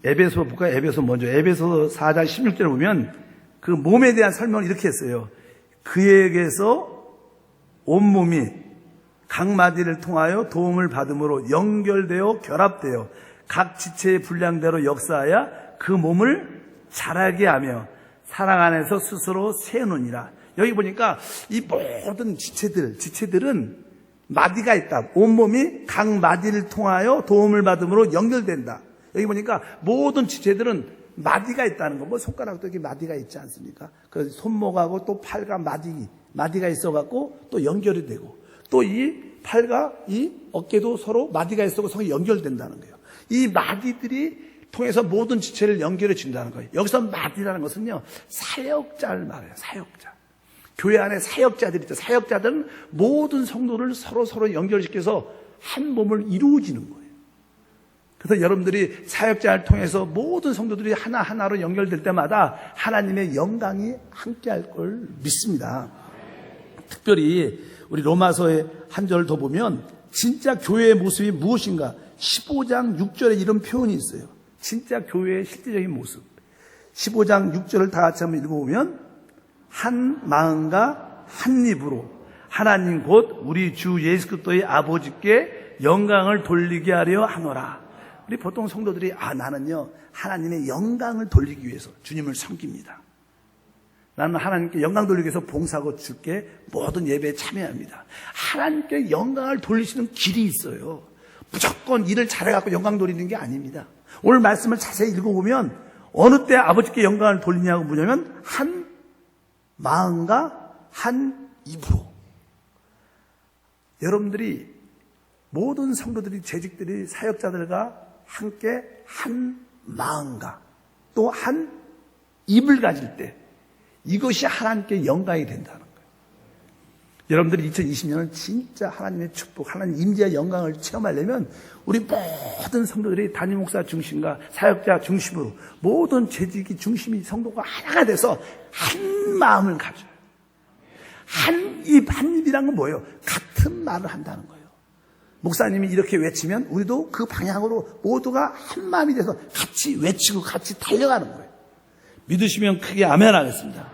에베소 볼까? 에베소 먼저 에베소 4장 16절을 보면 그 몸에 대한 설명을 이렇게 했어요. 그에게서 온몸이 각 마디를 통하여 도움을 받음으로 연결되어 결합되어 각 지체의 분량대로 역사하여 그 몸을 자라게 하며 사랑 안에서 스스로 세우느니라. 여기 보니까 이 모든 지체들은 마디가 있다. 온몸이 각 마디를 통하여 도움을 받음으로 연결된다. 여기 보니까 모든 지체들은 마디가 있다는 거. 뭐 손가락도 이렇게 마디가 있지 않습니까? 그 손목하고 또 팔과 마디가 있어갖고 또 연결이 되고 또 이 팔과 이 어깨도 서로 마디가 있어서 서로 연결된다는 거예요. 이 마디들이 통해서 모든 지체를 연결해 준다는 거예요. 여기서 마디라는 것은요, 사역자를 말해요. 사역자. 교회 안에 사역자들이 있죠. 사역자들은 모든 성도를 서로 연결시켜서 한 몸을 이루어지는 거예요. 그래서 여러분들이 사역자를 통해서 모든 성도들이 하나하나로 연결될 때마다 하나님의 영광이 함께할 걸 믿습니다. 특별히 우리 로마서의 한 절 더 보면 진짜 교회의 모습이 무엇인가 15장 6절에 이런 표현이 있어요. 진짜 교회의 실제적인 모습. 15장 6절을 다 같이 한번 읽어보면 한 마음과 한 입으로 하나님 곧 우리 주 예수 그리스도의 아버지께 영광을 돌리게 하려 하노라. 우리 보통 성도들이 나는요 하나님의 영광을 돌리기 위해서 주님을 섬깁니다. 나는 하나님께 영광 돌리기 위해서 봉사하고 주께 모든 예배에 참여합니다. 하나님께 영광을 돌리시는 길이 있어요. 무조건 일을 잘해갖고 영광 돌리는 게 아닙니다. 오늘 말씀을 자세히 읽어보면 어느 때 아버지께 영광을 돌리냐고 묻냐면 한 마음과 한 입으로. 여러분들이 모든 성도들이 재직들이 사역자들과 함께 한 마음과 또 한 입을 가질 때 이것이 하나님께 영광이 된다는 거예요. 여러분들이 2020년은 진짜 하나님의 축복, 하나님 임재의 영광을 체험하려면 우리 모든 성도들이 담임 목사 중심과 사역자 중심으로 모든 재직이 중심이 성도가 하나가 돼서 한 마음을 가져요. 한 입이란 건 뭐예요? 같은 말을 한다는 거예요. 목사님이 이렇게 외치면 우리도 그 방향으로 모두가 한 마음이 돼서 같이 외치고 같이 달려가는 거예요. 믿으시면 크게 아멘 하겠습니다.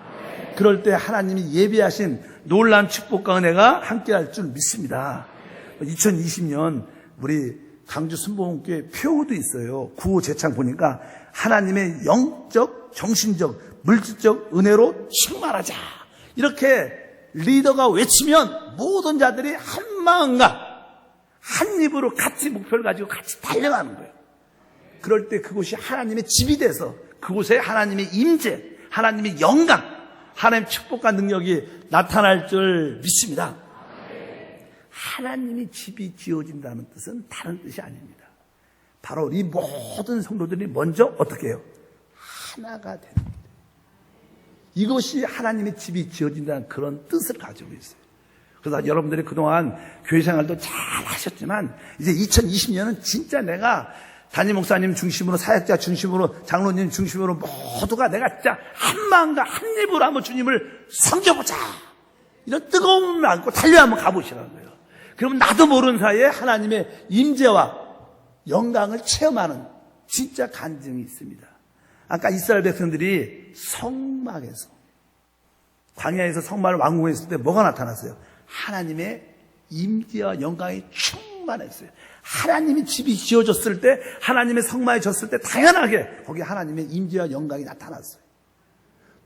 그럴 때 하나님이 예비하신 놀라운 축복과 은혜가 함께할 줄 믿습니다. 2020년 우리 강주 순복음교회 표어도 있어요. 구호 제창 보니까 하나님의 영적, 정신적, 물질적 은혜로 충만하자. 이렇게 리더가 외치면 모든 자들이 한 마음과 한 입으로 같이 목표를 가지고 같이 달려가는 거예요. 그럴 때 그곳이 하나님의 집이 돼서 그곳에 하나님의 임재, 하나님의 영광, 하나님의 축복과 능력이 나타날 줄 믿습니다. 하나님의 집이 지어진다는 뜻은 다른 뜻이 아닙니다. 바로 이 모든 성도들이 먼저 어떻게 해요? 하나가 되는 거예요. 이것이 하나님의 집이 지어진다는 그런 뜻을 가지고 있어요. 그래서 여러분들이 그동안 교회 생활도 잘 하셨지만 이제 2020년은 진짜 내가 담임 목사님 중심으로, 사역자 중심으로, 장로님 중심으로 모두가 내가 진짜 한 마음과 한 입으로 한번 주님을 섬겨보자. 이런 뜨거움을 안고 달려 한번 가보시라는 거예요. 그러면 나도 모르는 사이에 하나님의 임재와 영광을 체험하는 진짜 간증이 있습니다. 아까 이스라엘 백성들이 성막에서, 광야에서 성막을 완공했을 때 뭐가 나타났어요? 하나님의 임재와 영광이 충만했어요. 하나님이 집이 지어졌을 때, 하나님의 성막이 졌을 때 당연하게 거기에 하나님의 임재와 영광이 나타났어요.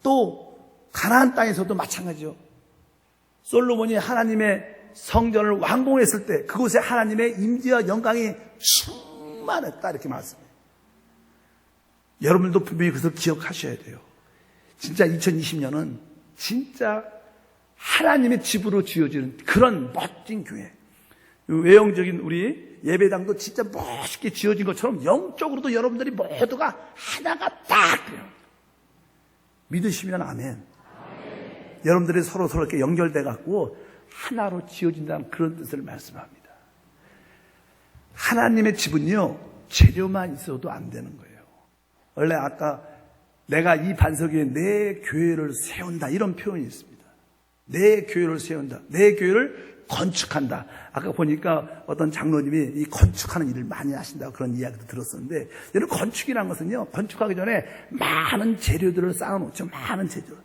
또 가나안 땅에서도 마찬가지죠. 솔로몬이 하나님의 성전을 완공했을 때 그곳에 하나님의 임재와 영광이 충만했다, 이렇게 말씀해요. 여러분들도 분명히 그것을 기억하셔야 돼요. 진짜 2020년은 진짜 하나님의 집으로 지어지는 그런 멋진 교회, 외형적인 우리 예배당도 진짜 멋있게 지어진 것처럼 영적으로도 여러분들이 모두가 하나가 딱 돼요. 믿으시면 아멘. 여러분들이 서로 이렇게 연결돼 갖고 하나로 지어진다는 그런 뜻을 말씀합니다. 하나님의 집은요, 재료만 있어도 안 되는 거예요. 원래 아까 내가 이 반석 위에 내 교회를 세운다, 이런 표현이 있습니다. 내 교회를 세운다, 내 교회를 건축한다. 아까 보니까 어떤 장로님이 이 건축하는 일을 많이 하신다고 그런 이야기도 들었었는데, 여러분, 건축이라는 것은요, 건축하기 전에 많은 재료들을 쌓아놓죠. 많은 재료.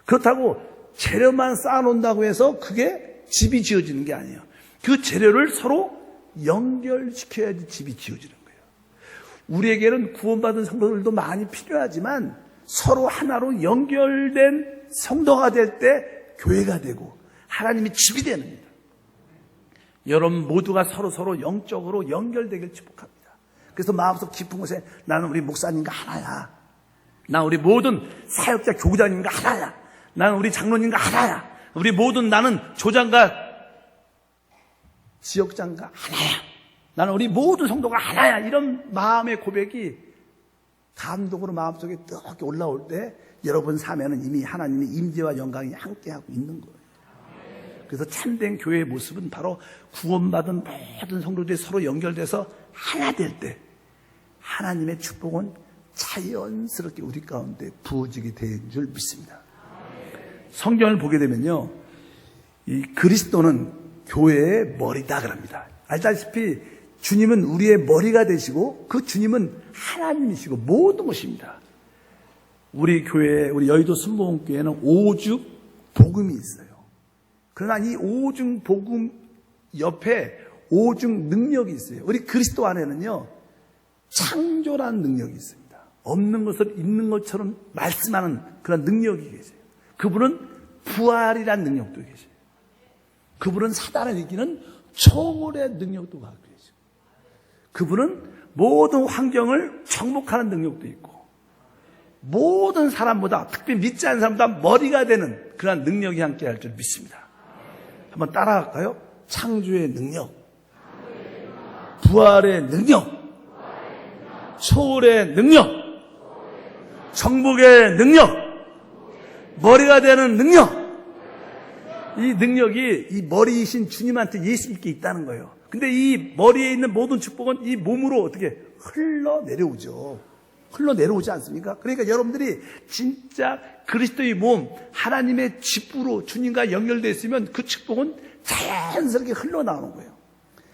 그렇다고 재료만 쌓아놓는다고 해서 그게 집이 지어지는 게 아니에요. 그 재료를 서로 연결시켜야지 집이 지어지는 거예요. 우리에게는 구원받은 성도들도 많이 필요하지만 서로 하나로 연결된 성도가 될 때 교회가 되고 하나님의 집이 되는 겁니다. 여러분 모두가 서로 영적으로 연결되길 축복합니다. 그래서 마음속 깊은 곳에 나는 우리 목사님과 하나야. 나 우리 모든 사역자 교구장님과 하나야. 나는 우리 장로님과 하나야. 우리 모든 나는 조장과 지역장과 하나야. 나는 우리 모든 성도가 하나야. 이런 마음의 고백이 감동으로 마음속에 뜨겁게 올라올 때 여러분 삶에는 이미 하나님의 임재와 영광이 함께하고 있는 거예요. 그래서 참된 교회의 모습은 바로 구원받은 모든 성도들이 서로 연결돼서 하나 될 때 하나님의 축복은 자연스럽게 우리 가운데 부어지게 되는 줄 믿습니다. 성경을 보게 되면요, 이 그리스도는 교회의 머리다 그럽니다. 알다시피 주님은 우리의 머리가 되시고 그 주님은 하나님이시고 모든 것입니다. 우리 교회, 우리 여의도 순복음교회는 오죽 복음이 있어요. 그러나 이 오죽 복음 옆에 오죽 능력이 있어요. 우리 그리스도 안에는요, 창조라는 능력이 있습니다. 없는 것을 있는 것처럼 말씀하는 그런 능력이 계세요. 그분은 부활이라는 능력도 계세요. 그분은 사단을 이기는 초월의 능력도 갖고 계시고, 그분은 모든 환경을 정복하는 능력도 있고, 모든 사람보다, 특별히 믿지 않는 사람보다 머리가 되는 그런 능력이 함께할 줄 믿습니다. 한번 따라갈까요? 창조의 능력, 부활의 능력, 초월의 능력, 정복의 능력, 머리가 되는 능력. 이 능력이 이 머리이신 주님한테 예수님께 있다는 거예요. 근데 이 머리에 있는 모든 축복은 이 몸으로 어떻게 흘러내려오죠. 흘러내려오지 않습니까? 그러니까 여러분들이 진짜 그리스도의 몸, 하나님의 집으로 주님과 연결되어 있으면 그 축복은 자연스럽게 흘러나오는 거예요.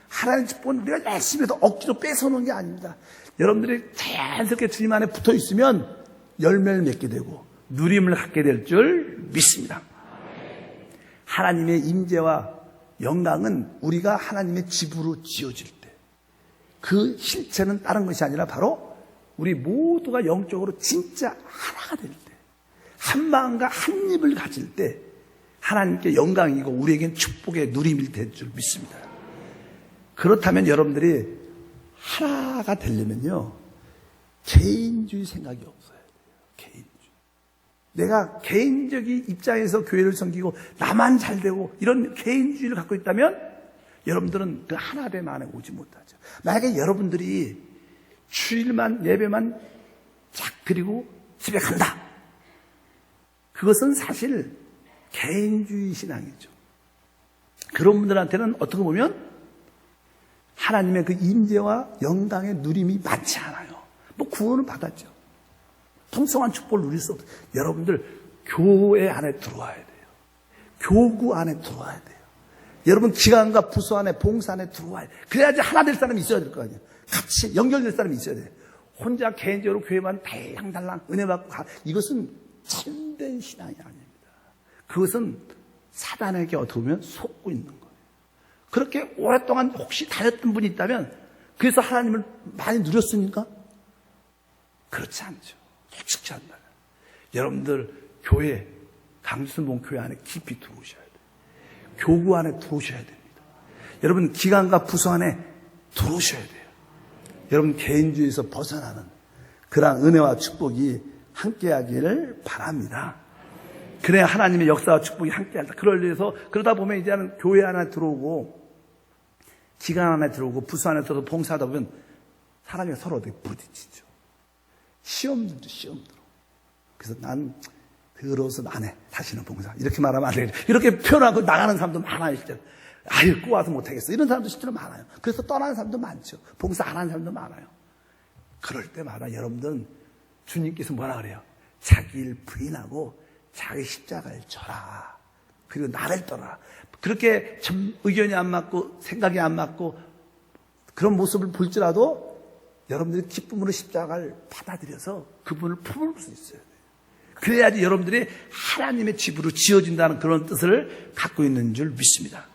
하나님의 축복은 우리가 열심히 해서 억지로 뺏어놓은 게 아닙니다. 여러분들이 자연스럽게 주님 안에 붙어 있으면 열매를 맺게 되고 누림을 갖게 될 줄 믿습니다. 하나님의 임재와 영광은 우리가 하나님의 집으로 지어질 때 그 실체는 다른 것이 아니라 바로 우리 모두가 영적으로 진짜 하나가 될 때, 한 마음과 한 입을 가질 때 하나님께 영광이고 우리에겐 축복의 누림이 될 줄 믿습니다. 그렇다면 여러분들이 하나가 되려면요, 개인주의 생각이 없어야 돼요. 개인주의. 내가 개인적인 입장에서 교회를 섬기고 나만 잘 되고 이런 개인주의를 갖고 있다면 여러분들은 그 하나됨 안에 오지 못하죠. 만약에 여러분들이 주일만 예배만 쫙 드리고 집에 간다, 그것은 사실 개인주의 신앙이죠. 그런 분들한테는 어떻게 보면 하나님의 그 임재와 영광의 누림이 많지 않아요. 뭐 구원은 받았죠. 풍성한 축복을 누릴 수 없어요. 여러분들 교회 안에 들어와야 돼요. 교구 안에 들어와야 돼요. 여러분 기관과 부서 안에 봉사 안에 들어와야 돼요. 그래야지 하나 될 사람이 있어야 될 거 아니에요. 같이 연결될 사람이 있어야 돼요. 혼자 개인적으로 교회만 달랑달랑 은혜 받고 이것은 참된 신앙이 아닙니다. 그것은 사단에게 어떻게 보면 속고 있는 거예요. 그렇게 오랫동안 혹시 다녔던 분이 있다면 그래서 하나님을 많이 누렸습니까? 그렇지 않죠. 솔직히 한다면. 여러분들 교회, 강주순복음교회 안에 깊이 들어오셔야 돼요. 교구 안에 들어오셔야 됩니다. 여러분 기관과 부서 안에 들어오셔야 돼요. 여러분 개인주의에서 벗어나는 그러한 은혜와 축복이 함께하기를 바랍니다. 그래야 하나님의 역사와 축복이 함께한다. 그러다 보면 이제는 교회 안에 들어오고 기관 안에 들어오고 부서 안에 들어서 봉사하다 보면 사람이 서로 어떻게 부딪히죠. 시험들도 시험들어. 그래서 난 더러워서 안 해. 다시는 봉사. 이렇게 말하면 안 되겠죠. 이렇게 표현하고 나가는 사람도 많아요. 실제로. 아유 꼬아서 못하겠어. 이런 사람도 실제로 많아요. 그래서 떠나는 사람도 많죠. 봉사 안 하는 사람도 많아요. 그럴 때마다 여러분들은 주님께서 뭐라 그래요? 자기를 부인하고 자기 십자가를 져라. 그리고 나를 떠나라. 그렇게 의견이 안 맞고 생각이 안 맞고 그런 모습을 볼지라도 여러분들이 기쁨으로 십자가를 받아들여서 그분을 품을 수 있어요. 그래야지 여러분들이 하나님의 집으로 지어진다는 그런 뜻을 갖고 있는 줄 믿습니다.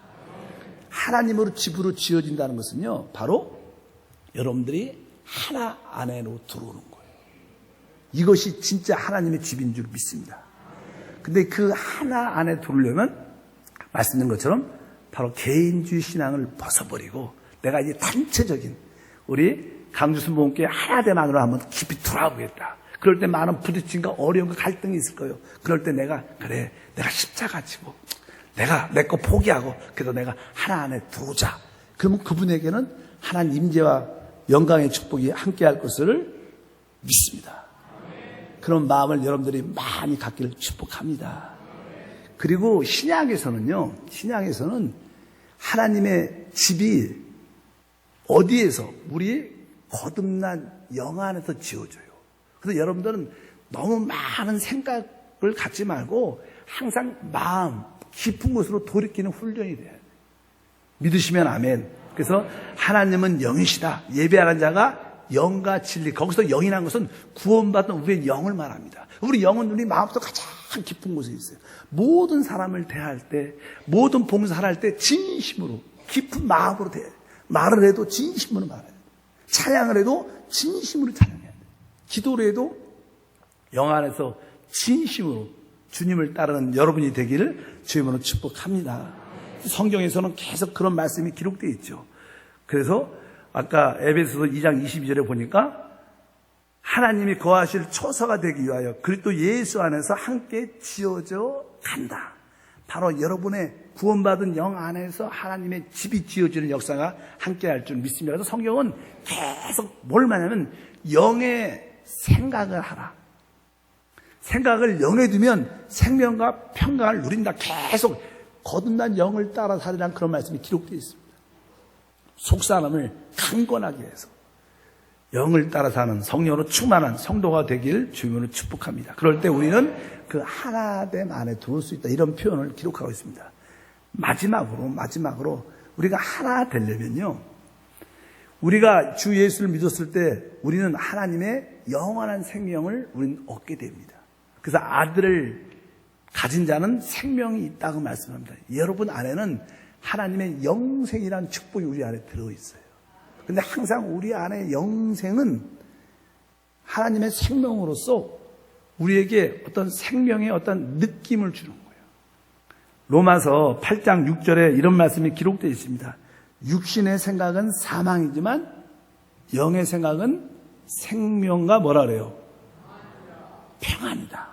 하나님으로 집으로 지어진다는 것은요, 바로 여러분들이 하나 안에로 들어오는 거예요. 이것이 진짜 하나님의 집인 줄 믿습니다. 근데 그 하나 안에 들어오려면 말씀드린 것처럼 바로 개인주의 신앙을 벗어버리고 내가 이제 단체적인 우리 강주순복음교회 하나됨만으로 한번 깊이 돌아보겠다. 그럴 때 많은 부딪힘과 어려움과 갈등이 있을 거예요. 그럴 때 내가 십자가 지고 내가 내 거 포기하고 그래도 내가 하나 안에 들어오자. 그러면 그분에게는 하나님 임재와 영광의 축복이 함께할 것을 믿습니다. 그런 마음을 여러분들이 많이 갖기를 축복합니다. 그리고 신약에서는 하나님의 집이 어디에서 우리 거듭난 영 안에서 지어져요. 그래서 여러분들은 너무 많은 생각을 갖지 말고 항상 마음 깊은 곳으로 돌이키는 훈련이 돼야 돼요. 믿으시면 아멘. 그래서 하나님은 영이시다. 예배하는 자가 영과 진리. 거기서 영이라는 것은 구원받은 우리의 영을 말합니다. 우리 영은 우리 마음부터 가장 깊은 곳에 있어요. 모든 사람을 대할 때, 모든 봉사를 할 때 진심으로 깊은 마음으로 대해요. 말을 해도 진심으로 말해요. 찬양을 해도 진심으로 찬양해야 돼요. 기도를 해도 영 안에서 진심으로 주님을 따르는 여러분이 되기를 주님으로 축복합니다. 성경에서는 계속 그런 말씀이 기록되어 있죠. 그래서 아까 에베소서 2장 22절에 보니까 하나님이 거하실 초소가 되기 위하여 그리스도 예수 안에서 함께 지어져 간다. 바로 여러분의 구원받은 영 안에서 하나님의 집이 지어지는 역사가 함께할 줄 믿습니다. 그래서 성경은 계속 뭘 말하냐면 영의 생각을 하라. 생각을 영에 두면 생명과 평강을 누린다. 계속 거듭난 영을 따라 살으라는 그런 말씀이 기록되어 있습니다. 속사람을 강권하기 위해서 영을 따라 사는 성령으로 충만한 성도가 되길 주님으로 축복합니다. 그럴 때 우리는 그 하나됨 안에 들어올 수 있다. 이런 표현을 기록하고 있습니다. 마지막으로 우리가 하나 되려면요. 우리가 주 예수를 믿었을 때 우리는 하나님의 영원한 생명을 우리는 얻게 됩니다. 그래서 아들을 가진 자는 생명이 있다고 말씀합니다. 여러분 안에는 하나님의 영생이라는 축복이 우리 안에 들어있어요. 근데 항상 우리 안에 영생은 하나님의 생명으로서 우리에게 어떤 생명의 어떤 느낌을 주는 거예요. 로마서 8장 6절에 이런 말씀이 기록되어 있습니다. 육신의 생각은 사망이지만 영의 생각은 생명과 뭐라 그래요? 평안이다.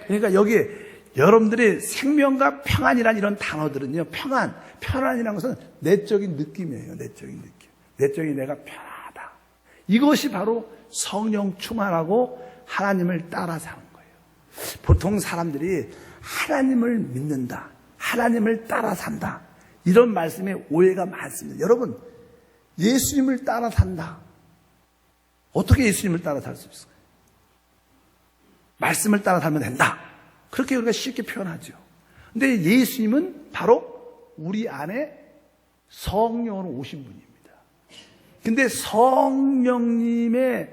그러니까 여기 여러분들이 생명과 평안이라는 이런 단어들은요, 편안이라는 것은 내적인 느낌이에요. 내적인 내가 편하다. 이것이 바로 성령 충만하고 하나님을 따라 사는 거예요. 보통 사람들이 하나님을 믿는다, 하나님을 따라 산다, 이런 말씀에 오해가 많습니다. 여러분, 예수님을 따라 산다. 어떻게 예수님을 따라 살 수 있을까요? 말씀을 따라 살면 된다. 그렇게 우리가 쉽게 표현하죠. 근데 예수님은 바로 우리 안에 성령으로 오신 분입니다. 근데 성령님의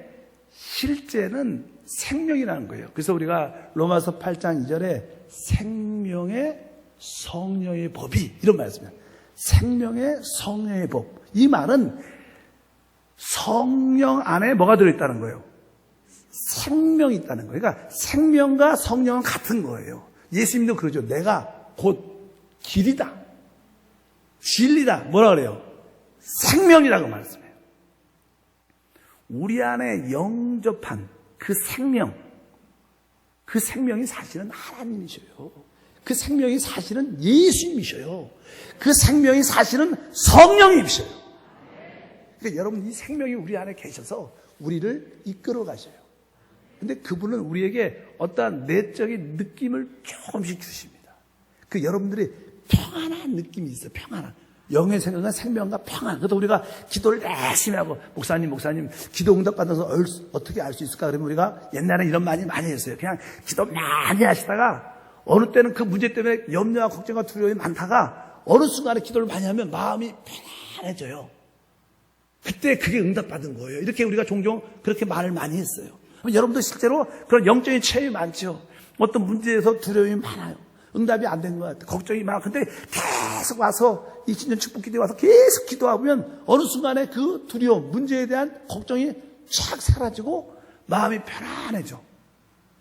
실제는 생명이라는 거예요. 그래서 우리가 로마서 8장 2절에 생명의 성령의 법이 이런 말씀이에요. 생명의 성령의 법. 이 말은 성령 안에 뭐가 들어있다는 거예요? 생명이 있다는 거예요. 그러니까 생명과 성령은 같은 거예요. 예수님도 그러죠. 내가 곧 길이다, 진리다. 뭐라 그래요? 생명이라고 말씀해요. 우리 안에 영접한 그 생명이 사실은 하나님이셔요. 그 생명이 사실은 예수님이셔요. 그 생명이 사실은 성령님이셔요. 그러니까 여러분, 이 생명이 우리 안에 계셔서 우리를 이끌어 가셔요. 근데 그분은 우리에게 어떠한 내적인 느낌을 조금씩 주십니다. 그 여러분들이 평안한 느낌이 있어요. 평안한. 영의 생각은 생명과 평안. 그래서 우리가 기도를 열심히 하고, 목사님, 기도 응답 받아서 어떻게 알 수 있을까? 그러면 우리가 옛날에 이런 많이 했어요. 그냥 기도 많이 하시다가, 어느 때는 그 문제 때문에 염려와 걱정과 두려움이 많다가, 어느 순간에 기도를 많이 하면 마음이 편안해져요. 그때 그게 응답받은 거예요. 이렇게 우리가 종종 그렇게 말을 많이 했어요. 여러분도 실제로 그런 영적인 체험이 많죠. 어떤 문제에서 두려움이 많아요. 응답이 안 된 것 같아요. 걱정이 많아. 근데 계속 와서 20년 축복 기도에 와서 계속 기도하면 어느 순간에 그 두려움, 문제에 대한 걱정이 쫙 사라지고 마음이 편안해져.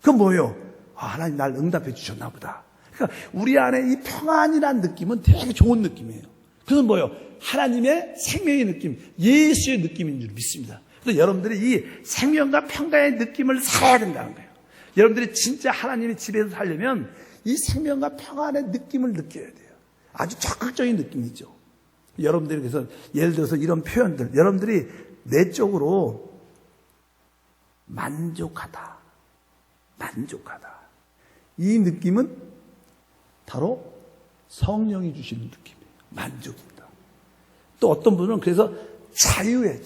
그건 뭐예요? 하나님 날 응답해 주셨나 보다. 그러니까 우리 안에 이 평안이라는 느낌은 되게 좋은 느낌이에요. 그건 뭐예요? 하나님의 생명의 느낌, 예수의 느낌인 줄 믿습니다. 그래서 여러분들이 이 생명과 평강의 느낌을 살아야 된다는 거예요. 여러분들이 진짜 하나님의 집에서 살려면 이 생명과 평안의 느낌을 느껴야 돼요. 아주 적극적인 느낌이죠. 여러분들이 그래서 예를 들어서 이런 표현들, 여러분들이 내적으로 만족하다. 이 느낌은 바로 성령이 주시는 느낌이에요. 만족이다. 또 어떤 분은 그래서 자유함이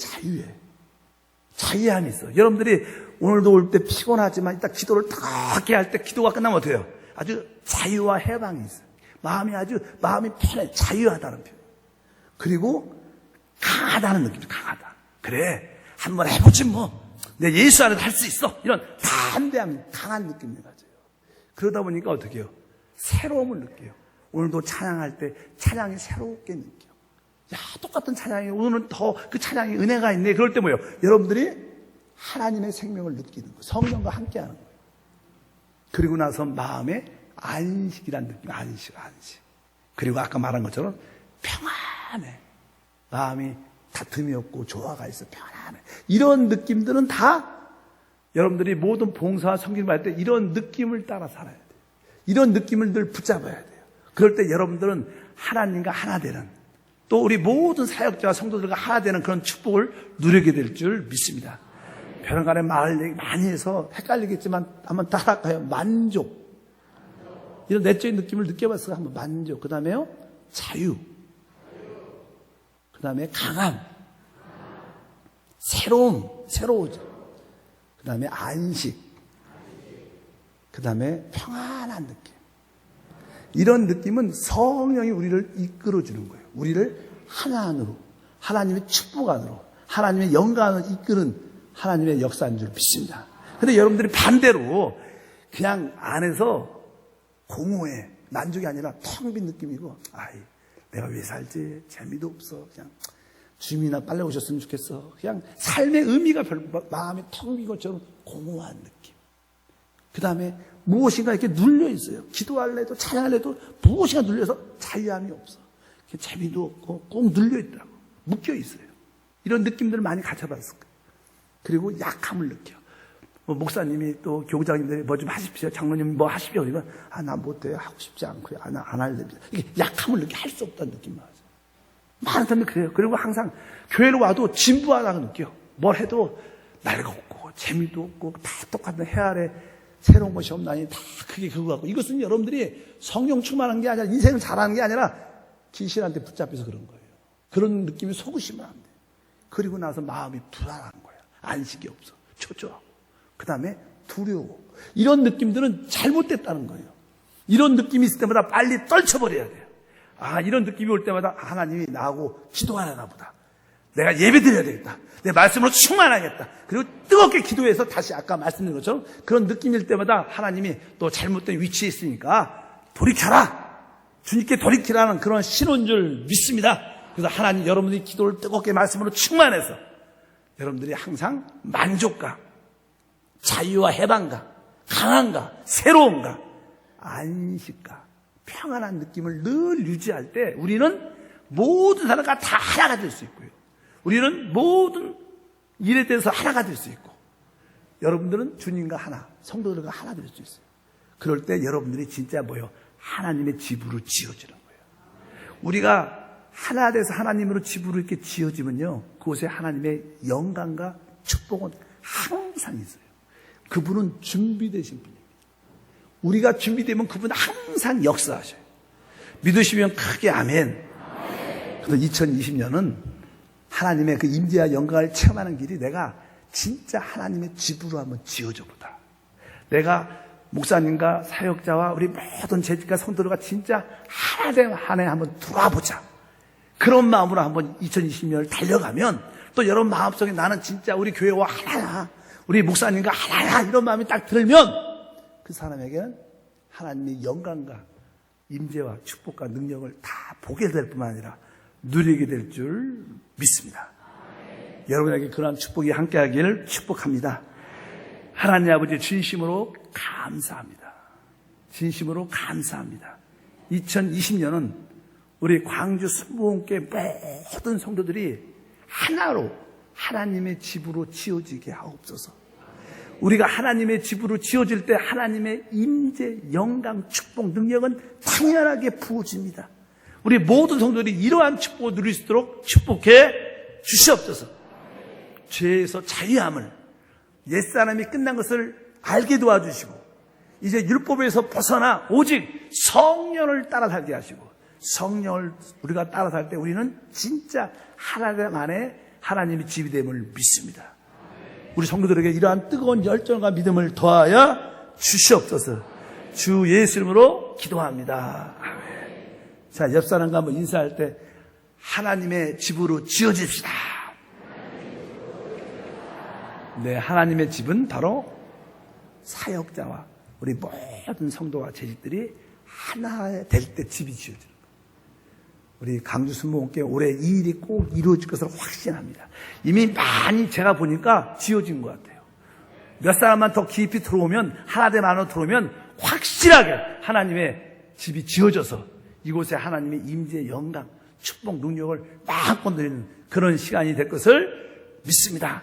있어요. 여러분들이 오늘도 올 때 피곤하지만 이따 기도를 탁하게 할 때 기도가 끝나면 어떻게 해요? 아주 자유와 해방이 있어요. 마음이 편해. 자유하다는 표현. 그리고 강하다는 느낌이죠. 강하다. 그래, 한번 해보지 뭐. 내 예수 안에서 할 수 있어. 이런 담대함, 강한 느낌을 가져요. 그러다 보니까 어떻게 해요? 새로움을 느껴요. 오늘도 찬양할 때 찬양이 새롭게 느껴요. 똑같은 찬양이 오늘은 더 그 찬양이 은혜가 있네. 그럴 때 뭐예요? 여러분들이 하나님의 생명을 느끼는 거예요. 성령과 함께 하는 거예요. 그리고 나서 마음에 안식이라는 느낌, 안식. 그리고 아까 말한 것처럼 평안해. 마음이 다툼이 없고 조화가 있어. 평안해. 이런 느낌들은 다 여러분들이 모든 봉사와 섬김을 할 때 이런 느낌을 따라 살아야 돼요. 이런 느낌을 늘 붙잡아야 돼요. 그럴 때 여러분들은 하나님과 하나 되는, 또 우리 모든 사역자와 성도들과 하나 되는 그런 축복을 누리게 될 줄 믿습니다. 별간의 말 얘기 많이 해서 헷갈리겠지만 한번 따라할까요? 만족. 이런 내적인 느낌을 느껴봤어요. 한번 만족. 그 다음에요, 자유. 그 다음에 강함. 새로워져. 그 다음에 안식. 그 다음에 평안한 느낌. 이런 느낌은 성령이 우리를 이끌어주는 거예요. 우리를 하나 안으로, 하나님의 축복 안으로, 하나님의 영광을 이끄는 하나님의 역사인 줄 믿습니다. 근데 여러분들이 반대로 그냥 안에서 공허해. 만족이 아니라 텅 빈 느낌이고, 내가 왜 살지? 재미도 없어. 그냥 주님이나 빨리 오셨으면 좋겠어. 그냥 삶의 의미가 마음이 텅 빈 것처럼 공허한 느낌. 그 다음에 무엇인가 이렇게 눌려 있어요. 기도할래도 찬양할래도 무엇인가 눌려서 자유함이 없어. 재미도 없고 꼭 눌려 있더라고. 묶여 있어요. 이런 느낌들을 많이 가져봤을 거예요. 그리고 약함을 느껴. 목사님이 또 교장님들이 뭐 좀 하십시오. 장로님 뭐 하십시오. 그러니까 나 못해요. 하고 싶지 않고요. 나 안 할래. 이게 약함을 느껴. 할 수 없다는 느낌 나죠. 많은 사람들이 그래요. 그리고 항상 교회로 와도 진부하다고 느껴. 뭘 해도 날가 없고 재미도 없고 다 똑같은 해 아래 새로운 것이 없나니 다 그게 그거 같고. 이것은 여러분들이 성령 충만한 게 아니라 인생을 잘하는 게 아니라 귀신한테 붙잡혀서 그런 거예요. 그런 느낌이 속으시면 안 돼요. 그리고 나서 마음이 불안한 거야. 안식이 없어. 초조하고. 그 다음에 두려워. 이런 느낌들은 잘못됐다는 거예요. 이런 느낌이 있을 때마다 빨리 떨쳐버려야 돼요. 이런 느낌이 올 때마다 하나님이 나하고 기도하나 보다. 내가 예배 드려야 되겠다. 내 말씀으로 충만하겠다. 그리고 뜨겁게 기도해서 다시 아까 말씀드린 것처럼 그런 느낌일 때마다 하나님이 또 잘못된 위치에 있으니까 돌이켜라. 주님께 돌이키라는 그런 신호인 줄 믿습니다. 그래서 하나님 여러분들이 기도를 뜨겁게 말씀으로 충만해서 여러분들이 항상 만족감, 자유와 해방감, 강함과 새로움과 안식감, 평안한 느낌을 늘 유지할 때 우리는 모든 사람과 다 하나가 될 수 있고요. 우리는 모든 일에 대해서 하나가 될 수 있고 여러분들은 주님과 하나, 성도들과 하나 될 수 있어요. 그럴 때 여러분들이 진짜 하나님의 집으로 지어지는 거예요. 우리가 하나 돼서 하나님으로 집으로 이렇게 지어지면요, 그곳에 하나님의 영광과 축복은 항상 있어요. 그분은 준비되신 분입니다. 우리가 준비되면 그분은 항상 역사하셔요. 믿으시면 크게 아멘. 그래서 2020년은 하나님의 그 임재와 영광을 체험하는 길이 내가 진짜 하나님의 집으로 한번 지어져 보다. 내가 목사님과 사역자와 우리 모든 재직과 성도들과 진짜 하나 된 한 해 한번 돌아보자. 그런 마음으로 한번 2020년을 달려가면 또 여러분 마음속에 나는 진짜 우리 교회와 하나야, 우리 목사님과 하나야, 이런 마음이 딱 들면 그 사람에게는 하나님의 영광과 임재와 축복과 능력을 다 보게 될 뿐만 아니라 누리게 될 줄 믿습니다. 여러분에게 그러한 축복이 함께하기를 축복합니다. 하나님 아버지 진심으로 감사합니다. 진심으로 감사합니다. 2020년은 우리 광주 순복음교회 모든 성도들이 하나로 하나님의 집으로 지어지게 하옵소서. 우리가 하나님의 집으로 지어질 때 하나님의 임재, 영광, 축복, 능력은 당연하게 부어집니다. 우리 모든 성도들이 이러한 축복을 누릴 수 있도록 축복해 주시옵소서. 죄에서 자유함을, 옛사람이 끝난 것을 알게 도와주시고 이제 율법에서 벗어나 오직 성령을 따라 살게 하시고, 성령을 우리가 따라 살 때 우리는 진짜 하나님 안에 하나님의 집이 됨을 믿습니다. 우리 성도들에게 이러한 뜨거운 열정과 믿음을 더하여 주시옵소서. 주 예수 이름으로 기도합니다. 아멘. 자, 옆 사람과 한번 인사할 때 하나님의 집으로 지어집시다. 네, 하나님의 집은 바로 사역자와 우리 모든 성도와 재직들이 하나 될 때 집이 지어져요. 우리 강주 순복음교회 올해 이 일이 꼭 이루어질 것을 확신합니다. 이미 많이 제가 보니까 지어진 것 같아요. 몇 사람만 더 깊이 들어오면, 하나 된 안으로 들어오면 확실하게 하나님의 집이 지어져서 이곳에 하나님의 임재, 영광, 축복, 능력을 막 건드리는 그런 시간이 될 것을 믿습니다.